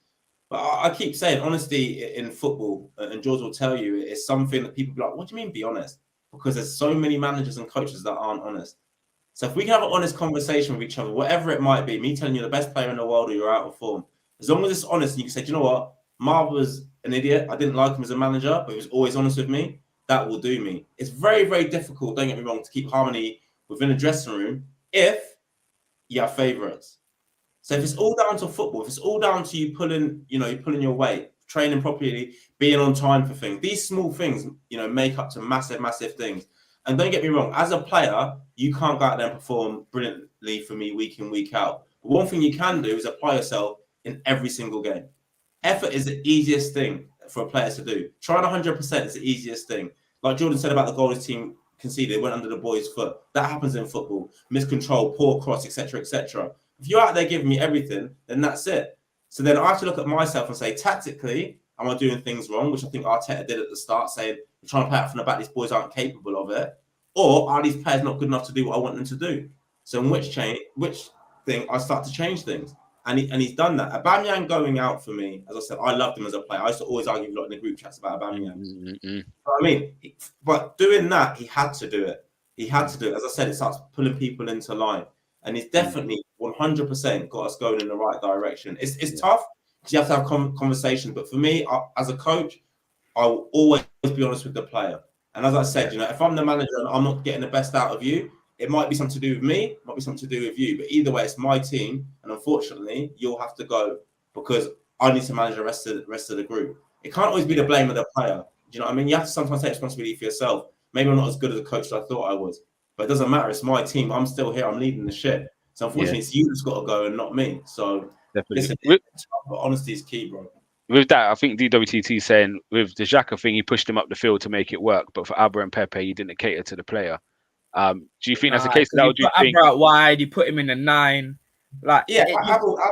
But I keep saying, honesty in football, and George will tell you, it's something that people be like, what do you mean be honest? Because there's so many managers and coaches that aren't honest. So if we can have an honest conversation with each other, whatever it might be, me telling you the best player in the world or you're out of form, as long as it's honest and you can say, do you know what? Marv was an idiot. I didn't like him as a manager, but he was always honest with me. That will do me. It's very, very difficult, don't get me wrong, to keep harmony within a dressing room if you have favourites. So if it's all down to football, if it's all down to you pulling your weight, training properly, being on time for things, these small things, make up to massive, massive things. And don't get me wrong, as a player, you can't go out there and perform brilliantly for me week in, week out. But one thing you can do is apply yourself in every single game. Effort is the easiest thing for a player to do. Trying 100% is the easiest thing. Like Jordan said about the goal his team conceded, it went under the boy's foot. That happens in football. Miscontrol, poor cross, etc., etc. If you're out there giving me everything, then that's it. So then I have to look at myself and say, tactically, am I doing things wrong? Which I think Arteta did at the start, saying, we're trying to play out from the back, these boys aren't capable of it. Or are these players not good enough to do what I want them to do? So in which thing I start to change things. And he's done that. Aubameyang going out for me, as I said, I loved him as a player. I used to always argue a lot in the group chats about Aubameyang. I mean, but doing that, he had to do it. He had to do it. As I said, it starts pulling people into line. And he's definitely 100% got us going in the right direction. It's tough because you have to have conversations. But for me, as a coach, I will always be honest with the player. And as I said, if I'm the manager and I'm not getting the best out of you, it might be something to do with me, it might be something to do with you. But either way, it's my team. And unfortunately, you'll have to go because I need to manage the rest of the group. It can't always be the blame of the player. Do you know what I mean? You have to sometimes take responsibility for yourself. Maybe I'm not as good as a coach as I thought I was. But it doesn't matter. It's my team. I'm still here. I'm leading the ship. So unfortunately, it's you that's got to go and not me. So listen, but honesty is key, bro.
With that, I think DWTT saying with the Xhaka thing, he pushed him up the field to make it work. But for Abba and Pepe, he didn't cater to the player. Do you think that's the case? That
you put Abba out wide, you put him in the 9.
Abba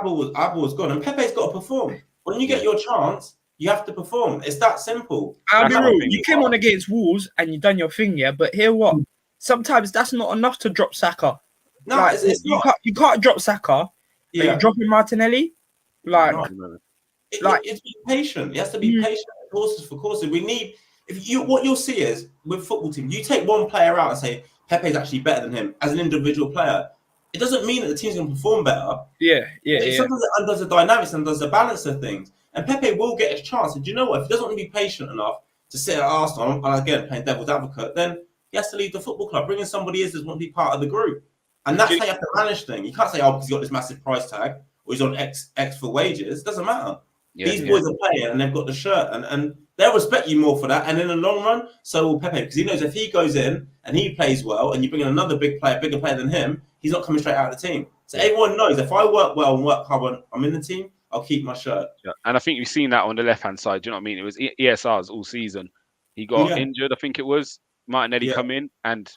was gone, and Pepe's got to perform. When you get your chance, you have to perform. It's that simple.
I'll be real. You came on against Wolves and you done your thing, yeah. But here, what? Sometimes that's not enough to drop Saka.
No, it's not.
You can't drop Saka. Yeah, you're dropping Martinelli.
It's be patient. You have to be patient. Horses for courses. We need. What you'll see is with football team, you take one player out and say Pepe's actually better than him as an individual player. It doesn't mean that the team's going to perform better. Sometimes it undoes the dynamics and does the balance of things. And Pepe will get his chance. And do you know what? If he doesn't want to be patient enough to sit at Arsenal, and again playing devil's advocate, then he has to leave the football club. Bringing somebody else that want to be part of the group. And that's how you have to manage things. You can't say, because he's got this massive price tag or he's on X for wages. It doesn't matter. These boys are playing and they've got the shirt and they'll respect you more for that. And in the long run, so will Pepe, because he knows if he goes in and he plays well and you bring in another bigger player than him, he's not coming straight out of the team. So everyone knows if I work well and work hard when I'm in the team, I'll keep my shirt.
Yeah. And I think you've seen that on the left-hand side. Do you know what I mean? It was ESR's all season. He got injured, I think it was. Martinelli come in. And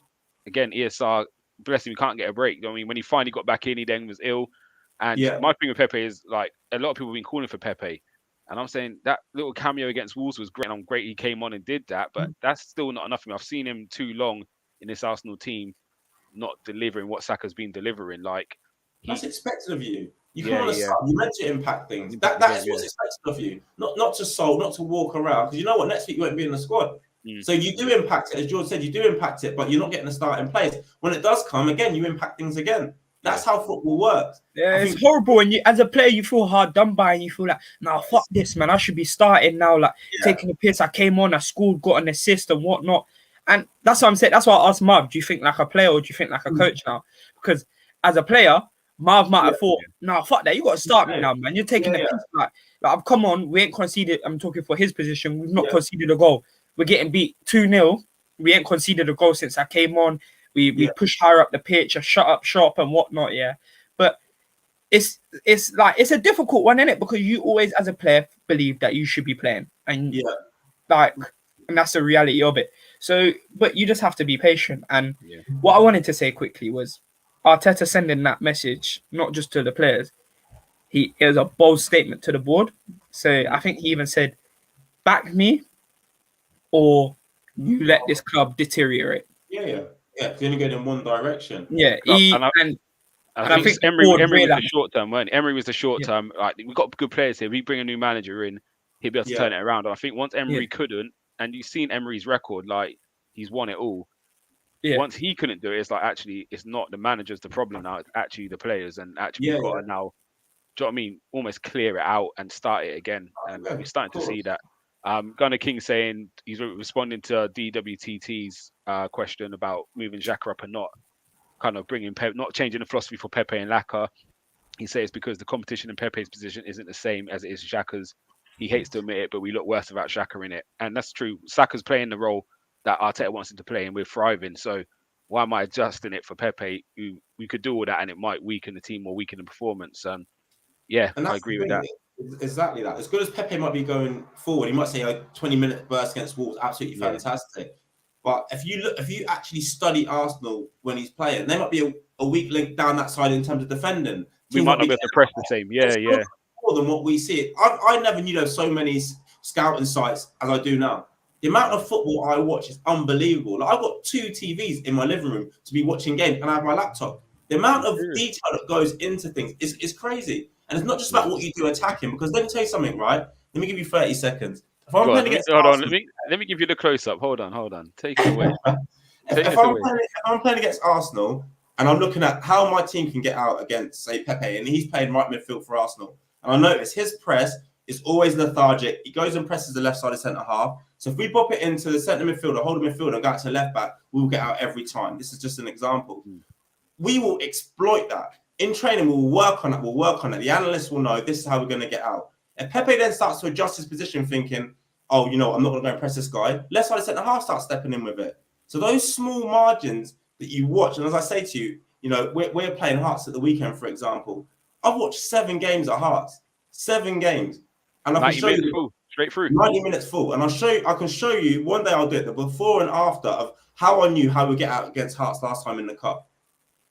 again, ESR, bless him, he can't get a break. You know what I mean? When he finally got back in, he then was ill. And my thing with Pepe is, like, a lot of people have been calling for Pepe. And I'm saying that little cameo against Wolves was great. And I'm great he came on and did that. But that's still not enough for me. I've seen him too long in this Arsenal team not delivering what Saka's been delivering. Like,
that's expected of you. You come on a sub, you meant to impact things. That is what's expected of you. Not to solve, not to walk around. Because you know what? Next week you won't be in the squad. So you do impact it. As George said, you do impact it, but you're not getting the start in place. When it does come, again, you impact things again. That's how football works.
Yeah, it's horrible when you, as a player, you feel hard done by, and you feel like, nah, fuck this, man. I should be starting now. Like taking a piss. I came on, I scored, got an assist, and whatnot. And that's what I'm saying. That's why I asked Marv, do you think like a player or do you think like a coach now? Because as a player, Marv might have thought, nah, fuck that. You got to start me now, man. You're taking the piss. Like, I've come on. We ain't conceded. I'm talking for his position. We've not conceded a goal. We're getting beat 2-0. We ain't conceded a goal since I came on. We push higher up the pitch, a shut up shop and whatnot, But it's a difficult one, isn't it? Because you always, as a player, believe that you should be playing, and and that's the reality of it. So, but you just have to be patient. And what I wanted to say quickly was Arteta sending that message not just to the players. It was a bold statement to the board. So I think he even said, "Back me, or you let this club deteriorate."
It's only going in one direction.
I think Emery was the short term, weren't he? Emery was the short term. Like, we've got good players here. We bring a new manager in, he'll be able to turn it around. And I think once Emery couldn't, and you've seen Emery's record, like, he's won it all. Once he couldn't do it, it's like, actually, it's not the manager's the problem now. It's actually the players. And actually, we've got to now, do you know what I mean? Almost clear it out and start it again. And we're starting to see that. Gunnar King saying he's responding to DWTT's question about moving Xhaka up and not kind of bringing not changing the philosophy for Pepe and Laka. He says because the competition in Pepe's position isn't the same as it is Xhaka's. He hates to admit it, but we look worse without Xhaka in it, and that's true. Saka's playing the role that Arteta wants him to play, and we're thriving. So why am I adjusting it for Pepe? We could do all that, and it might weaken the team or weaken the performance. And I agree with that.
Exactly that. As good as Pepe might be going forward, he might say a 20-minute burst against Wolves, absolutely fantastic. But if you actually study Arsenal when he's playing, there might be a weak link down that side in terms of defending.
We might not be able to press the same.
more than what we see. I never knew there were so many scouting sites as I do now. The amount of football I watch is unbelievable. Like, I've got 2 TVs in my living room to be watching games, and I have my laptop. The amount of detail that goes into things is crazy. And it's not just about what you do attacking, because let me tell you something, right? Let me give you 30 seconds. If I'm playing against Arsenal,
let me give you the close-up. Hold on. Take it away.
if I'm playing against Arsenal, and I'm looking at how my team can get out against, say, Pepe, and he's playing right midfield for Arsenal, and I notice his press is always lethargic. He goes and presses the left side of centre half. So if we bop it into the centre midfielder, hold the midfielder, and go out to the left back, we will get out every time. This is just an example. We will exploit that. In training, we'll work on it. The analysts will know this is how we're going to get out. And Pepe then starts to adjust his position, thinking, oh, I'm not going to go and press this guy. Left side of centre half starts stepping in with it. So those small margins that you watch, and as I say to you, we're playing Hearts at the weekend, for example. I've watched 7 games at Hearts. 7 games. And I can show you
full, straight through.
90 minutes full. And I can show you, one day I'll do it, the before and after of how I knew how we get out against Hearts last time in the Cup.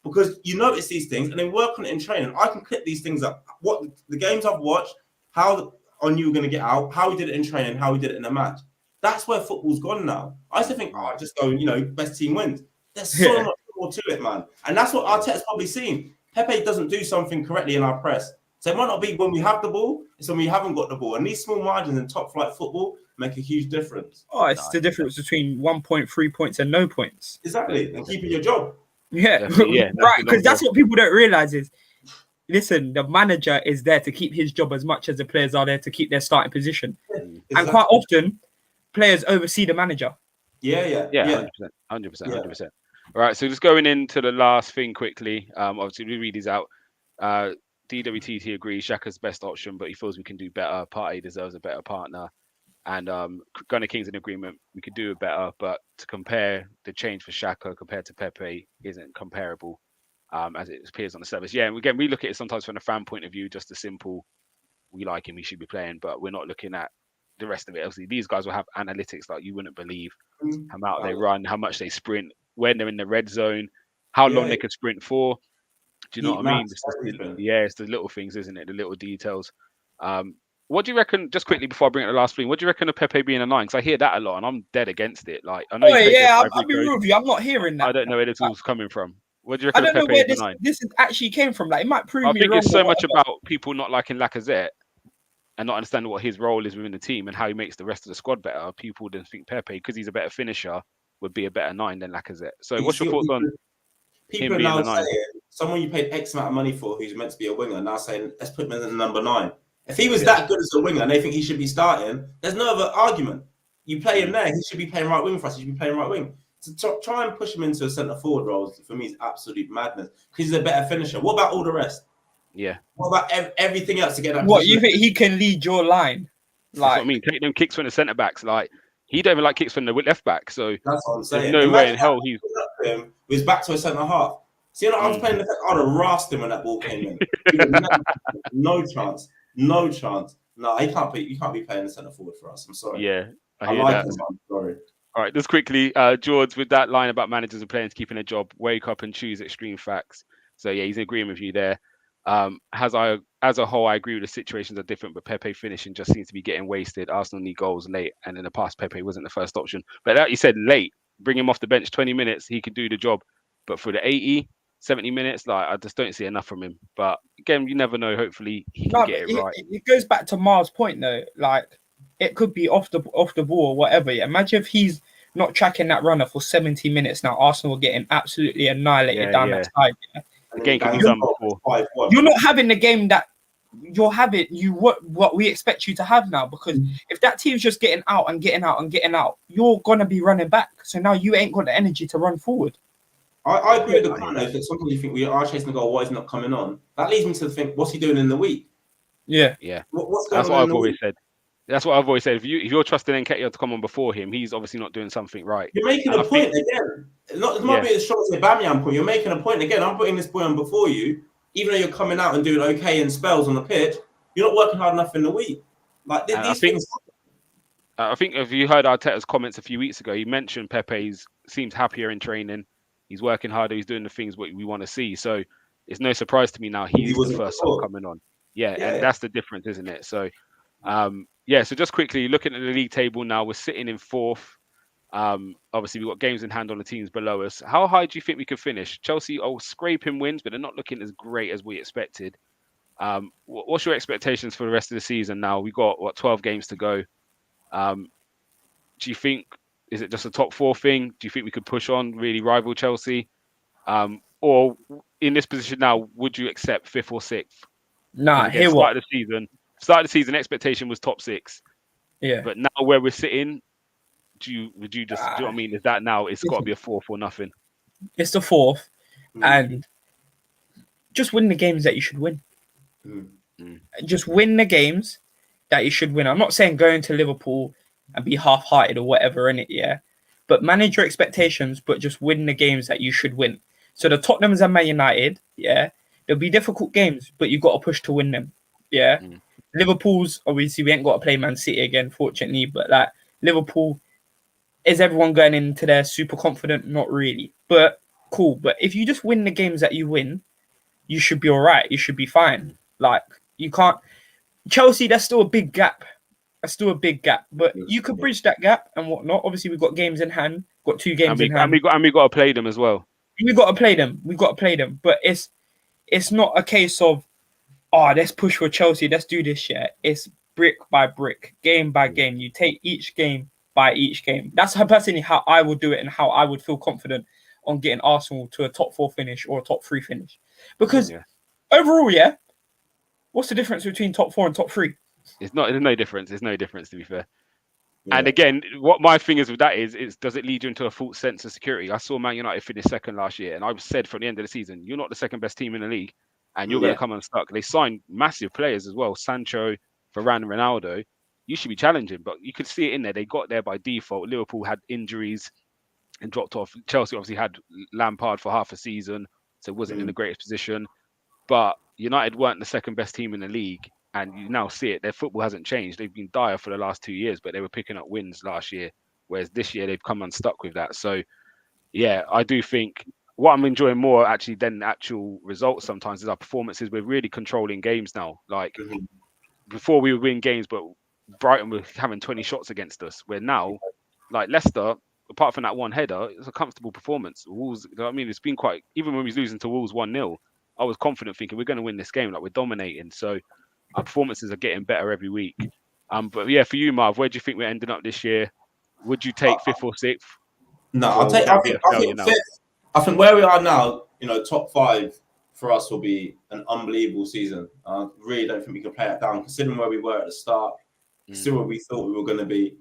Because you notice these things and then work on it in training. I can clip these things up. What the games I've watched, how I knew we were going to get out, how we did it in training, how we did it in a match. That's where football's gone now. I used to think, just go, best team wins. There's so much more to it, man. And that's what Arteta's probably seen. Pepe doesn't do something correctly in our press. So it might not be when we have the ball, it's when we haven't got the ball. And these small margins in top flight football make a huge difference.
Oh, it's the difference between 1.3 points and no points.
Exactly. And keeping your job.
Yeah. Right. Because that's what people don't realize is, listen, the manager is there to keep his job as much as the players are there to keep their starting position. Exactly. And quite often, players oversee the manager.
Yeah.
100%. All right, so just going into the last thing quickly. Obviously, we read these out. DWTT agrees Xhaka's best option, but he feels we can do better. Partey deserves a better partner. And Gunnar King's in agreement. We could do it better, but to compare the change for Xhaka compared to Pepe isn't comparable as it appears on the service. Yeah, and again, we look at it sometimes from a fan point of view, just a simple, we like him, he should be playing, but we're not looking at the rest of it. Obviously, these guys will have analytics like you wouldn't believe. How out they run, how much they sprint, when they're in the red zone, how long they could sprint for. Do you know what I mean? It's the little things, isn't it? The little details. What do you reckon? Just quickly before I bring it to the last thing, what do you reckon of Pepe being a 9? Because I hear that a lot, and I'm dead against it. Like, I know.
I'll be real with you. I'm not hearing that.
I don't know where this all's coming from. What do you reckon?
I don't know where this actually came from. Like, it might prove me wrong.
I think it's so much about people not liking Lacazette and not understanding what his role is within the team and how he makes the rest of the squad better. People then think Pepe, because he's a better finisher, would be a better 9 than Lacazette. So, what's your thoughts on?
People are now saying someone you paid X amount of money for who's meant to be a winger now saying let's put him in the number 9. If he was that good as a winger and they think he should be starting, there's no other argument. You play him there, he should be playing right wing for us. He should be playing right wing. To try and push him into a centre forward role for me is absolute madness because he's a better finisher. What about all the rest?
Yeah.
What about everything else to get that?
What you think he can lead your line?
That's what I mean. Take them kicks from the centre backs. Like, he don't even like kicks from the left back. So
that's what I'm saying.
There's no way in hell he's
back to a centre half. See, I was playing the I'd have rasped him when that ball came in. No chance. No, he can't be. You can't be playing the centre forward for us. I'm sorry.
Yeah,
I like him. I'm sorry.
All right, just quickly, George, with that line about managers and players keeping a job, wake up and choose extreme facts. So yeah, he's in agreement with you there. As a whole, I agree with the situations are different, but Pepe finishing just seems to be getting wasted. Arsenal need goals late, and in the past, Pepe wasn't the first option. But like you said, late, bring him off the bench, 20 minutes, he could do the job. But for the 80, 70 minutes, like, I just don't see enough from him. But again, you never know. Hopefully, he can get it right.
It goes back to Mar's point, though. Like, it could be off the ball or whatever. Yeah. Imagine if he's not tracking that runner for 70 minutes now. Arsenal are getting absolutely annihilated down that side. Yeah.
The game can be done before.
You're not having the game that you're having. What we expect you to have now. Because if that team's just getting out and getting out and getting out, you're gonna be running back. So now you ain't got the energy to run forward.
I agree with the point that sometimes you think we are chasing the goal, why is he not coming on? That leads me to think, what's he doing in the week?
Yeah.
What's going
That's what I've always said. That's what I've always said. If you're trusting Nketiah to come on before him, he's obviously not doing something right.
You're making a point again. It might be as strong as a Bamiyang point. You're making a point again. I'm putting this boy on before you, even though you're coming out and doing okay in spells on the pitch. You're not working hard enough in the week. Like these things.
I think if you heard Arteta's comments a few weeks ago, he mentioned Pepe seems happier in training. He's working harder. He's doing the things what we want to see. So it's no surprise to me now. He's the first one coming on. and that's the difference, isn't it? So, so just quickly looking at the league table now, we're sitting in 4th. Obviously, we've got games in hand on the teams below us. How high do you think we could finish? Chelsea are scraping wins, but they're not looking as great as we expected. What's your expectations for the rest of the season now? We've got, 12 games to go. Do you think, is it just a top 4 thing? Do you think we could push on, really rival Chelsea? Or in this position now, would you accept 5th or 6th?
Nah,
again,
hear what?
Start of the season, expectation was top 6.
Yeah.
But now where we're sitting, would you just, do you know what I mean? Is that now it's got to be a 4th or nothing?
It's the 4th, and just win the games that you should win. Just win the games that you should win. I'm not saying go into Liverpool and be half-hearted or whatever in it, yeah. But manage your expectations, but just win the games that you should win. So the Tottenhams and Man United, yeah, there'll be difficult games, but you've got to push to win them, yeah. Liverpool's, obviously, we ain't got to play Man City again, fortunately, but like Liverpool, is everyone going into there super confident? Not really, but cool. But if you just win the games that you win, you should be all right. You should be fine. Like, you can't... Chelsea, there's still a big gap. But you could bridge that gap and whatnot. Obviously, we've got games in hand. Got 2 games in hand.
And we got to play them as well.
We've got to play them. But it's not a case of, let's push for Chelsea. Let's do this shit. It's brick by brick, game by game. You take each game by each game. That's personally how I would do it and how I would feel confident on getting Arsenal to a top 4 finish or a top 3 finish. Because overall, what's the difference between top 4 and top 3?
There's no difference. There's no difference, to be fair. And again, what my thing is with that is does it lead you into a false sense of security? I saw Man United finish 2nd last year, and I said from the end of the season, you're not the 2nd best team in the league, and you're going to come unstuck. They signed massive players as well, Sancho, Varane, Ronaldo. You should be challenging, but you could see it in there. They got there by default. Liverpool had injuries and dropped off. Chelsea obviously had Lampard for half a season, so wasn't in the greatest position. But United weren't the 2nd best team in the league. And you now see it. Their football hasn't changed. They've been dire for the last 2 years, but they were picking up wins last year. Whereas this year they've come unstuck with that. So, I do think what I'm enjoying more actually than the actual results sometimes is our performances. We're really controlling games now. Like before we would win games, but Brighton were having 20 shots against us. Where now, like Leicester, apart from that one header, it's a comfortable performance. Wolves, I mean, it's been quite, even when we was losing to Wolves 1-0, I was confident thinking we're going to win this game. Like we're dominating. So, our performances are getting better every week. But for you, Marv, where do you think we're ending up this year? Would you take 5th or 6th?
No, I think where we are now, top 5 for us will be an unbelievable season. I really don't think we can play it down. Considering where we were at the start, still where we thought we were going to be,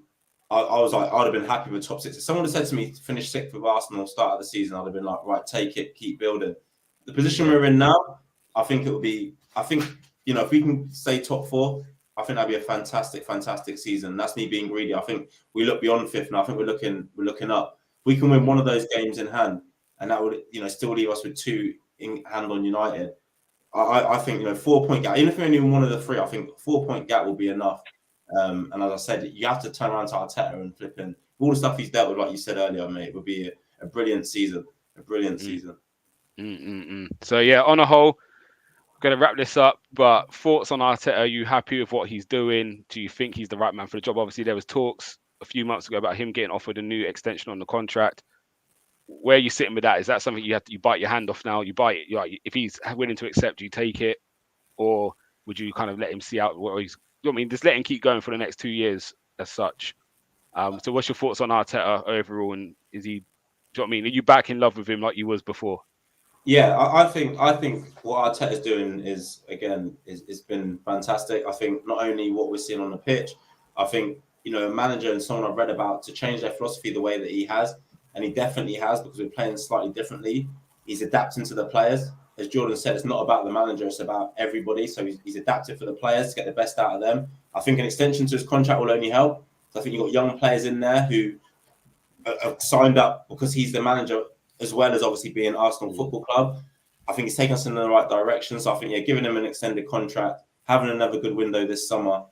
I was like, I'd have been happy with top 6. If someone had said to me to finish 6th with Arsenal start of the season, I'd have been like, right, take it, keep building. The position we're in now, I think it will be, if we can stay top 4, I think that'd be a fantastic season. That's me being greedy. I think we look beyond 5th now. I think we're looking up. We can win one of those games in hand, and that would, still leave us with 2 in hand on United. I think 4-point gap. Even if we only win one of the 3, I think 4-point gap will be enough. And as I said, you have to turn around to Arteta and flip in all the stuff he's dealt with, like you said earlier, mate. It would be a brilliant season. Season.
So on a whole, going to wrap this up, but thoughts on Arteta? Are you happy with what he's doing? Do you think he's the right man for the job? Obviously, there was talks a few months ago about him getting offered a new extension on the contract. Where are you sitting with that? Is that something you bite your hand off now? You bite it. Like, if he's willing to accept, you take it, or would you kind of let him see out what he's? Just let him keep going for the next 2 years as such. So, what's your thoughts on Arteta overall? And is he? Do you know what I mean? Are you back in love with him like you was before?
Yeah, I think what Arteta's doing is been fantastic. I think not only what we're seeing on the pitch, I think a manager and someone I've read about to change their philosophy the way that he has, and he definitely has, because we're playing slightly differently. He's adapting to the players. As Jordan said, it's not about the manager, it's about everybody. So he's adapted for the players to get the best out of them. I think an extension to his contract will only help. So I think you've got young players in there who have signed up because he's the manager, as well as obviously being Arsenal Football Club. I think he's taken us in the right direction. So I think, giving him an extended contract, having another good window this summer,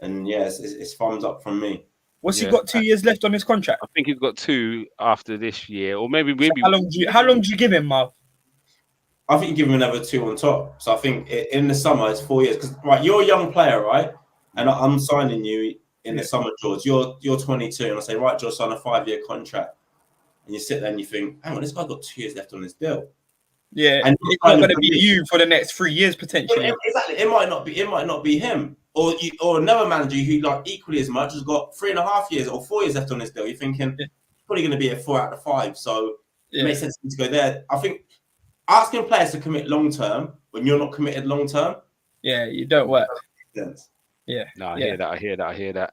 and it's thumbs up from me.
What's he got 2 years left on his contract?
I think he's got 2 after this year, or maybe.
So how long do you give him, Marv?
I think you give him another 2 on top. So I think in the summer it's 4 years. Because right, you're a young player, right? And I'm signing you in the summer, George. You're 22, and I say, right, George, sign a 5-year contract. And you sit there and you think, hang on, this guy's got 2 years left on his deal.
Yeah,
and
it's not going to be you for the next 3 years potentially.
Exactly, it might not be him, or another manager who like equally as much has got 3.5 years or 4 years left on his deal. You're thinking probably going to be a 4 out of 5, so it makes sense to go there. I think asking players to commit long term when you're not committed long term,
you don't work.
Yeah, no, I hear that.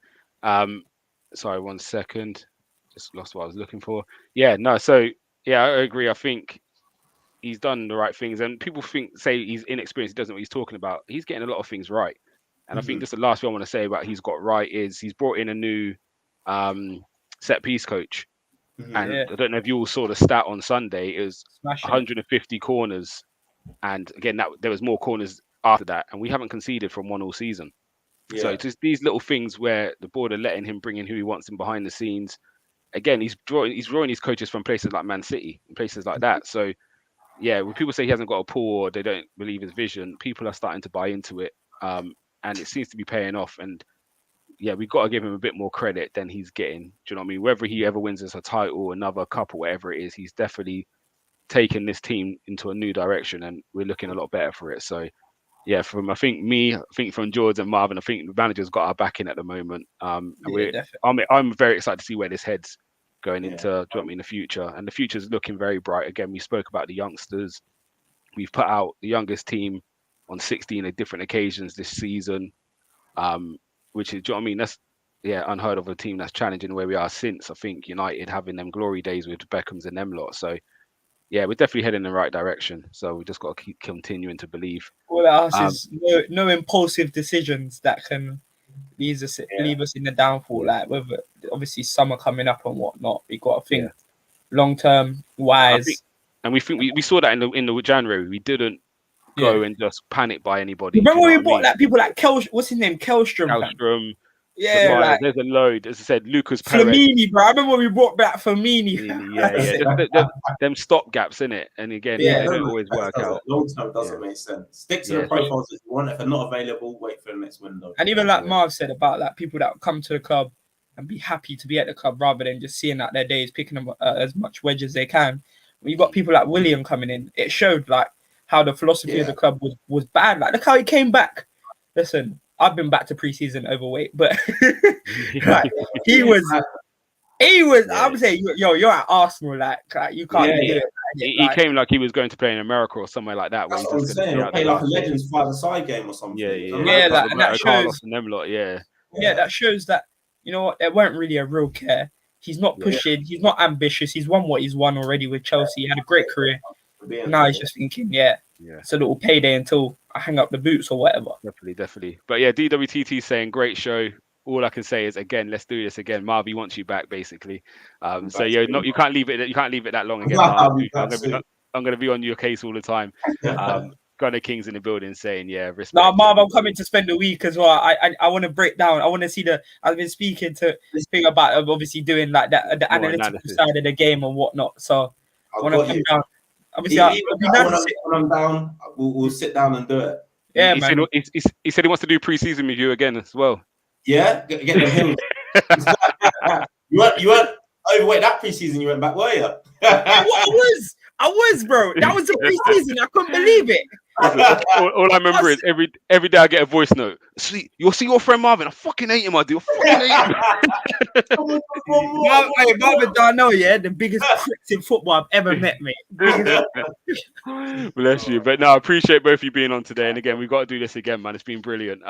Sorry, 1 second, just lost what I was looking for. Yeah, no, so yeah, I agree. I think he's done the right things, and people say he's inexperienced. He doesn't know what he's talking about. He's getting a lot of things right, and I think just the last thing I want to say about he's got right is he's brought in a new set piece coach, and I don't know if you all saw the stat on Sunday. It was 150 corners, and again there was more corners after that, and we haven't conceded from one all season. So just these little things where the board are letting him bring in who he wants in behind the scenes. Again, he's drawing these coaches from places like Man City and places like that. So yeah, when people say he hasn't got a pull or they don't believe his vision, people are starting to buy into it, and it seems to be paying off. And yeah, we've got to give him a bit more credit than he's getting. Do you know what I mean? Whether he ever wins us a title, another cup, or whatever it is, he's definitely taken this team into a new direction, and we're looking a lot better for it. So yeah, I think from George and Marvin, I think the manager's got our backing at the moment. I'm very excited to see where this heads going into, do you know what I mean, the future. And the future's looking very bright. Again, we spoke about the youngsters. We've put out the youngest team on 16 different occasions this season, which is, do you know what I mean? That's unheard of, a team that's challenging where we are since, I think, United having them glory days with Beckhams and them lot. So yeah, we're definitely heading in the right direction. So we just got to keep continuing to believe.
All I ask is no impulsive decisions that can leave us in the downfall. Like whether obviously summer coming up and whatnot, we got to think long term wise.
And we think we saw that in the January. We didn't go and just panic by anybody.
Remember when we bought like people like what's his name, Kellstrom.
Yeah, like, there's a load. As I said, Lucas Perez.
Flamini, bro. I remember when we brought back Flamini.
Just them stop gaps in it, and again, they don't always work out.
Long term doesn't make sense. Stick to the profiles that you want. If they're not available, wait for the next window.
And even like Marv said about like people that come to the club and be happy to be at the club rather than just seeing out their days, picking up as much wedge as they can. When you got people like William coming in, it showed like how the philosophy of the club was bad. Like look how he came back. Listen. I've been back to preseason overweight, but like, he was. I would say, you're at Arsenal, like you can't do it.
He came like he was going to play in America or somewhere like that.
That's what I'm saying. Play like a Legends 5-a-side game or something.
Like, and that shows.
That
shows that there weren't really a real care. He's not pushing. He's not ambitious. He's won what he's won already with Chelsea. He had a great career. Now he's just thinking, it's a little payday until I hang up the boots or whatever.
Definitely. But yeah, DWTT saying great show. All I can say is again, let's do this again. Marvy wants you back, basically. So you can't leave it. You can't leave it that long again. I'm gonna be on your case all the time. Gunner King's in the building saying, respect.
No, Marv, I'm coming to spend a week as well. I want to break down. I want to see I've been speaking to this thing about obviously doing like that, the analytical side of the game and whatnot. So I want to come down. Obviously,
when I'm down, we'll sit down and do it.
Yeah,
man. He said he wants to do pre-season with you again as well.
Yeah, get them hills. You weren't overweight that pre-season. You went back, were you?
I was, bro. That was the pre-season. I couldn't believe it.
All I remember is every day I get a voice note. You'll see your friend Marvin. I fucking hate him, I do. I fucking hate him.
Marvin Darnell, the biggest pricks in football I've ever met, mate.
Bless you. But no, I appreciate both of you being on today. And again, we've got to do this again, man. It's been brilliant.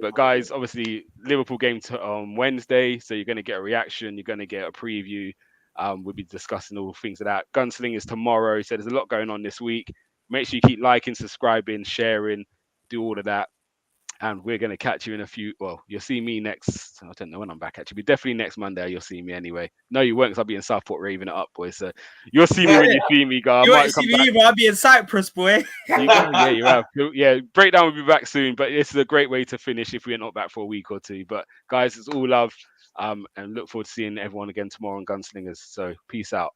But guys, obviously, Liverpool game on Wednesday. So you're going to get a reaction. You're going to get a preview. We'll be discussing all things of that. Gunsling is tomorrow. So there's a lot going on this week. Make sure you keep liking, subscribing, sharing, do all of that. And we're going to catch you in a few. Well, you'll see me next. I don't know when I'm back, actually. But definitely next Monday, you'll see me anyway. No, you won't, because I'll be in Southport raving it up, boy. So you'll see me when you see me, guys.
You won't see me either. I'll be in Cyprus, boy.
You have. Yeah, Breakdown will be back soon. But this is a great way to finish if we're not back for a week or two. But guys, it's all love. And look forward to seeing everyone again tomorrow on Gunslingers. So peace out.